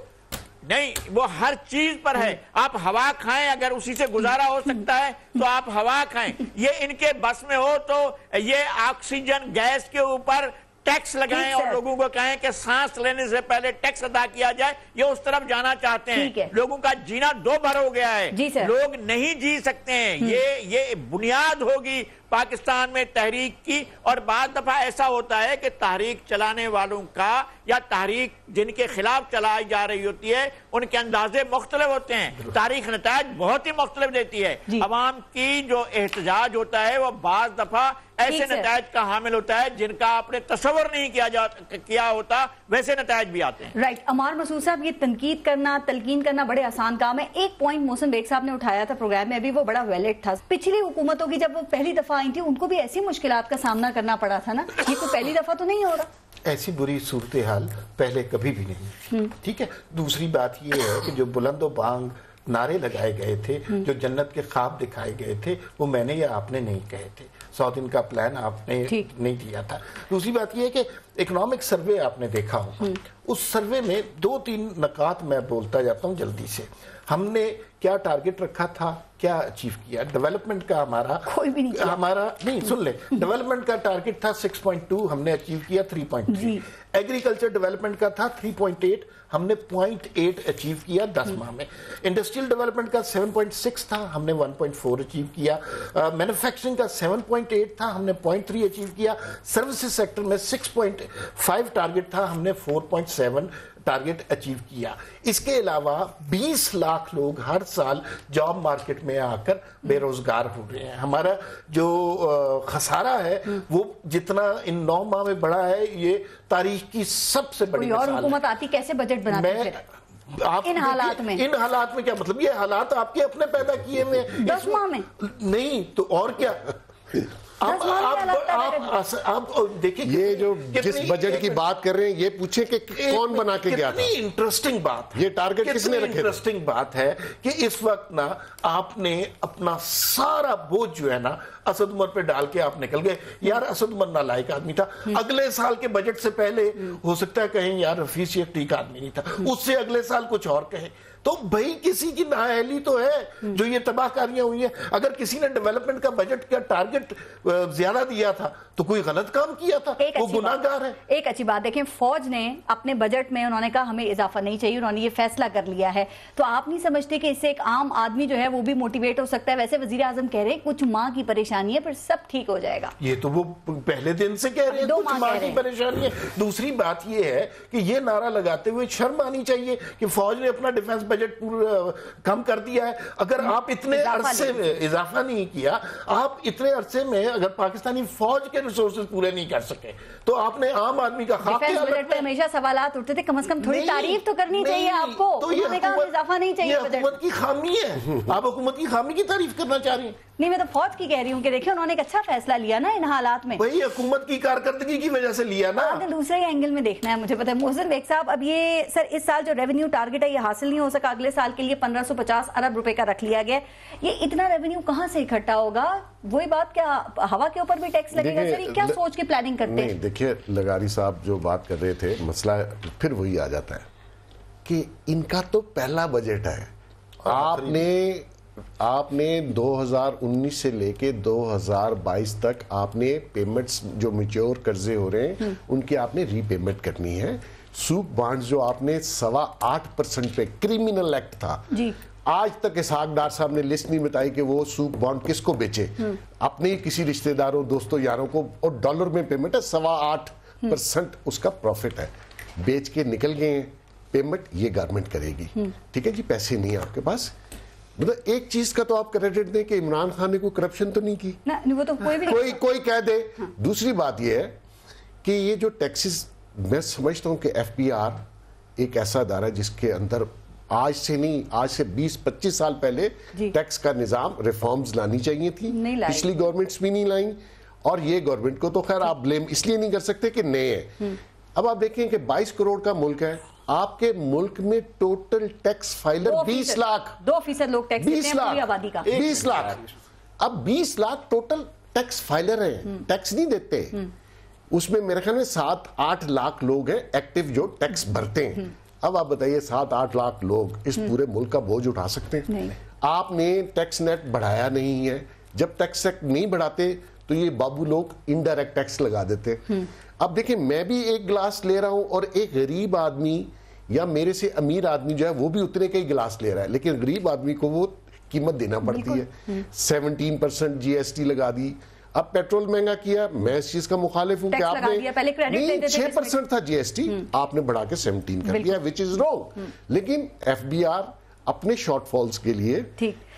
نہیں، وہ ہر چیز پر ہے. آپ ہوا کھائیں، اگر اسی سے گزارا ہو سکتا ہے تو آپ ہوا کھائیں. یہ ان کے بس میں ہو تو یہ آکسیجن گیس کے اوپر ٹیکس لگائیں اور لوگوں کو کہیں کہ سانس لینے سے پہلے ٹیکس ادا کیا جائے. یہ اس طرف جانا چاہتے ہیں. لوگوں کا جینا 2 بار ہو گیا ہے، لوگ نہیں جی سکتے ہیں. یہ بنیاد ہوگی پاکستان میں تحریک کی. اور بعض دفعہ ایسا ہوتا ہے کہ تحریک چلانے والوں کا یا تحریک جن کے خلاف چلائی جا رہی ہوتی ہے ان کے اندازے مختلف ہوتے ہیں. تاریخ نتائج بہت ہی مختلف دیتی ہے. عوام کی جو احتجاج ہوتا ہے وہ بعض دفعہ ایسے نتائج کا حامل ہوتا ہے جن کا آپ نے تصور نہیں کیا ہوتا، ویسے نتائج بھی آتے ہیں. رائٹ. عمار مسعود صاحب، یہ تنقید کرنا، تلقین کرنا بڑے آسان کام ہے. ایک پوائنٹ محسن بیگ صاحب نے اٹھایا تھا پروگرام میں، ابھی وہ بڑا ویلڈ تھا. پچھلی حکومتوں کی جب وہ پہلی دفعہ آئی تھی ان کو بھی ایسی مشکلات کا سامنا کرنا پڑا تھا نا. یہ کوئی پہلی دفعہ تو نہیں ہو رہا. ایسی بری صورتحال پہلے کبھی بھی نہیں. ٹھیک ہے. دوسری بات یہ ہے کہ جو بلند و بانگ نعرے لگائے گئے تھے، جو جنت کے خواب دکھائے گئے تھے، وہ میں نے یا آپ نے نہیں کہے تھے. 100 دن کا پلان آپ نے نہیں دیا تھا. دوسری بات یہ ہے کہ اکنامک سروے آپ نے دیکھا ہو، اس سروے میں 2-3 نکات میں بولتا جاتا ہوں جلدی سے. ہم نے کیا ٹارگٹ رکھا تھا، کیا اچیو کیا. ڈیولپمنٹ کا ہمارا نہیں سن لے، ڈیولپمنٹ کا ٹارگٹ تھا 6.2، ہم نے اچیو کیا 3.3. ایگریکلچر ڈیولپمنٹ کا تھا 3.8، ہم نے 0.8 اچیو کیا 10 ماہ میں. انڈسٹریل ڈیولپمنٹ کا 7.6 تھا، ہم نے 1.4 اچیو کیا. مینوفیکچرنگ کا 7.8 تھا، ہم نے 0.3 اچیو کیا. سروسز سیکٹر میں 6.5 ٹارگٹ تھا، ہم نے 4.7 ٹارگٹ اچیو کیا. اس کے علاوہ 20 لاکھ لوگ ہر سال جاب مارکیٹ میں آ کر بے روزگار ہو رہے ہیں. ہمارا جو خسارہ ہے وہ جتنا ان 9 ماہ میں بڑا ہے، یہ تاریخ کی سب سے بڑی مثال ہے. اور حکومت آتی کیسے بجٹ بناتی ہے ان حالات میں؟ ان حالات میں کیا مطلب؟ یہ حالات آپ کے اپنے پیدا کیے ہوئے 10 ماہ میں نہیں تو اور کیا. آپ دیکھیں یہ جو جس بجٹ کی بات کر رہے ہیں یہ پوچھیں کہ کون بنا کے گیا تھا. کتنی انٹرسٹنگ بات، یہ ٹارگٹ کس نے رکھے؟ انٹرسٹنگ بات ہے کہ اس وقت نا آپ نے اپنا سارا بوجھ جو ہے نا اسد عمر پہ ڈال کے آپ نکل گئے. یار اسد عمر نالائق آدمی تھا. اگلے سال کے بجٹ سے پہلے ہو سکتا ہے کہیں یار رفیع شیخ ٹھیک آدمی نہیں تھا، اس سے اگلے سال کچھ اور کہیں. تو بھائی کسی کی نااہلی تو ہے جو یہ تباہ کاریاں ہوئی ہیں. اگر کسی نے ڈیولپمنٹ کا بجٹ کا ٹارگٹ زیادہ دیا تھا تو کوئی غلط کام کیا تھا، وہ گناہ گار ہے. ایک اچھی بات دیکھیں، فوج نے اپنے بجٹ میں انہوں نے کہا ہمیں اضافہ نہیں چاہیے، انہوں نے یہ فیصلہ کر لیا ہے. تو آپ نہیں سمجھتے کہ اس سے ایک عام آدمی جو ہے وہ بھی موٹیویٹ ہو سکتا ہے؟ ویسے وزیر اعظم کہہ رہے ہیں کچھ ماہ کی پریشانی ہے پھر سب ٹھیک ہو جائے گا. یہ تو وہ پہلے دن سے کہہ رہے ہیں کچھ ماہ کی پریشانی ہے. دوسری بات یہ ہے کہ یہ نعرہ لگاتے ہوئے شرم آنی چاہیے کہ فوج نے اپنا ڈیفنس بجٹ کم کر دیا ہے. اگر آپ اتنے عرصے میں اضافہ نہیں کیا، آپ اتنے عرصے میں اگر پاکستانی فوج کے ریسورسز پورے نہیں کر سکے تو آپ نے عام آدمی کا خواب ڈیفنس بجٹ پہ ہمیشہ سوالات اٹھتے تھے، کم از کم تھوڑی تعریف تو کرنی چاہیے آپ کو. تو یہ اضافہ نہیں چاہیے. یہ حکومت کی خامی ہے. آپ حکومت کی خامی کی تعریف کرنا چاہ رہی ہیں؟ نہیں، میں تو فوج کی کہہ رہی ہوں کہ دیکھیں انہوں نے ایک اچھا فیصلہ لیا نا ان حالات میں. وہی حکومت کی کارکردگی کی وجہ سے لیا نا. دوسرے اینگل میں دیکھنا ہے مجھے پتا ہے. محسن بیگ صاحب، اب یہ سر اس سال جو ریونیو ٹارگٹ ہے یہ حاصل نہیں ہو سکا. اگلے سال کے لیے 1550 ارب روپے کا رکھ لیا گیا. یہ اتنا ریونیو کہاں سے اکٹھا ہوگا؟ وہی بات، کیا ہوا کے اوپر بھی ٹیکس لگے گا؟ سر کیا سوچ کے پلاننگ کرتے ہیں؟ دیکھیے لغاری صاحب جو بات کر رہے تھے، مسئلہ پھر وہی آ جاتا ہے کہ ان کا تو پہلا بجٹ ہے. آپ نے آپ نے 2019 سے لے کے 2022 تک آپ نے پیمنٹس جو میچور قرضے ہو رہے ہیں ان کی آپ نے ری پیمنٹ کرنی ہے. سوپ بانڈز جو آپ نے 8.25% پہ کرمنل ایکٹ تھا, آج تک اسحاق ڈار صاحب نے لسٹ نہیں بتائی کہ وہ سوپ بانڈ کس کو بیچے, اپنے کسی رشتہ داروں دوستوں یاروں کو, اور ڈالر میں پیمنٹ ہے 8.25% اس کا پروفٹ ہے, بیچ کے نکل گئے ہیں, پیمنٹ یہ گورنمنٹ کرے گی. ٹھیک ہے جی, پیسے نہیں ہیں آپ کے پاس. مطلب ایک چیز کا تو آپ کریڈٹ دیں کہ عمران خان نے کوئی کرپشن تو نہیں کی, وہ تو کوئی کہہ دے. دوسری بات یہ ہے کہ یہ جو ٹیکسز, میں سمجھتا ہوں کہ ایف بی آر ایک ایسا ادارہ ہے جس کے اندر آج سے نہیں, آج سے 20-25 سال پہلے ٹیکس کا نظام ریفارمز لانی چاہیے تھی, پچھلی گورنمنٹس بھی نہیں لائیں, اور یہ گورنمنٹ کو تو خیر آپ بلیم اس لیے نہیں کر سکتے کہ نئے ہیں. اب آپ دیکھیں کہ 22 کروڑ کا ملک ہے, آپ کے ملک میں ٹوٹل ٹیکس فائلر 20 لاکھ, 2% لوگ ٹیکس دیتے ہیں پوری آبادی کا, 20 لاکھ. اب 20 لاکھ ٹوٹل ٹیکس فائلر ہیں, ٹیکس نہیں دیتے. اس میں میرے خیال میں 7-8 لاکھ لوگ ہیں ایکٹیو جو ٹیکس بھرتے ہیں. اب آپ بتائیے 7-8 لاکھ لوگ اس پورے ملک کا بوجھ اٹھا سکتے ہیں؟ آپ نے ٹیکس نیٹ بڑھایا نہیں ہے. جب ٹیکس نیٹ نہیں بڑھاتے تو یہ بابو لوگ انڈائریکٹ ٹیکس لگا دیتے. اب دیکھیں, میں بھی ایک گلاس لے رہا ہوں اور ایک غریب آدمی یا میرے سے امیر آدمی جو ہے وہ بھی اتنے کا ہی گلاس لے رہا ہے, لیکن غریب آدمی کو وہ قیمت دینا پڑتی ہے. 17% جی ایس ٹی لگا دی. اب پیٹرول مہنگا کیا, میں اس چیز کا مخالف ہوں کہ آپ نے 6% تھا جی ایس ٹی, آپ نے بڑھا کے 17 کر دیا, which is wrong. لیکن ایف بی آر اپنے شارٹ فالز کے لیے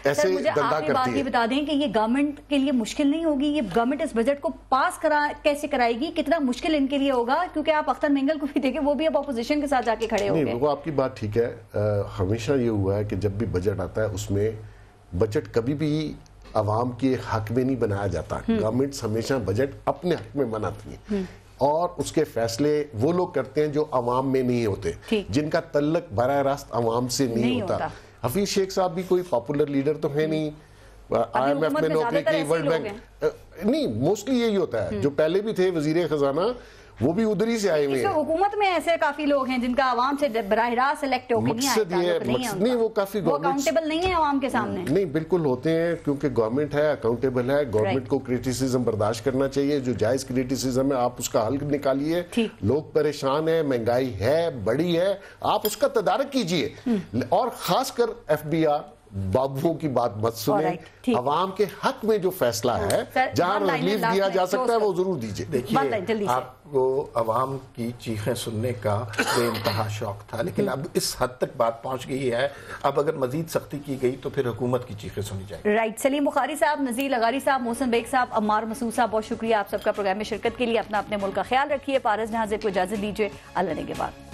ایسے دندہ کرتی ہے. بات یہ بتا دیں کہ یہ گورنمنٹ کے لیے مشکل نہیں ہوگی, یہ گورنمنٹ اس بجٹ کو پاس کیسے کرائے گی, کتنا مشکل ان کے لیے ہوگا, کیونکہ آپ اختر مینگل کو بھی دیکھیں, وہ بھی اب اپوزیشن کے ساتھ جا کے کھڑے ہو گئے. وہ آپ کی بات ٹھیک ہے. ہمیشہ یہ ہوا ہے کہ جب بھی بجٹ آتا ہے اس میں بجٹ کبھی بھی عوام کے حق میں نہیں بنایا جاتا. گورنمنٹس ہمیشہ بجٹ اپنے حق میں بناتی ہیں, اور اس کے فیصلے وہ لوگ کرتے ہیں جو عوام میں نہیں ہوتے, جن کا تعلق براہ راست عوام سے نہیں ہوتا. حفیظ شیخ صاحب بھی کوئی پاپولر لیڈر تو ہے نہیں, آئی ایم ایف میں نوکری کی, ورلڈ بینک نہیں, موسٹلی یہی ہوتا ہے. جو پہلے بھی تھے وزیر خزانہ وہ بھی ادھر ہی سے آئے ہوئے ہیں. حکومت میں ایسے کافی لوگ ہیں جن کا عوام سے براہ راست سلیکٹ ہو کے نہیں آئے, نہیں وہ کافی اکاؤنٹیبل نہیں ہے عوام کے سامنے. نہیں بالکل ہوتے ہیں, کیونکہ گورنمنٹ ہے, اکاؤنٹیبل ہے. گورنمنٹ کو کریٹیسزم برداشت کرنا چاہیے, جو جائز کریٹیسزم ہے آپ اس کا حل نکالیے. لوگ پریشان ہیں, مہنگائی ہے, بڑی ہے, آپ اس کا تدارک کیجئے. اور خاص کر ایف بی آر بابوؤں کی بات مت سنیں, عوام کے حق میں جو فیصلہ ہے جہاں ریلیف دیا جا سکتا ہے وہ ضرور دیجئے. دیکھیے, آپ کو عوام کی چیخیں سننے کا بے انتہا شوق تھا, لیکن اب اس حد تک بات پہنچ گئی ہے, اب اگر مزید سختی کی گئی تو پھر حکومت کی چیخیں سنی جائیں. رائٹ. سلیم بخاری صاحب, نذیر لغاری صاحب, محسن بیگ صاحب, عمار مسعود صاحب, بہت شکریہ آپ سب کا پروگرام میں شرکت کے لیے. اپنا اپنے ملک کا خیال رکھیے. پارس جہاں زیب کو اجازت دیجیے. اللہ نگہبان.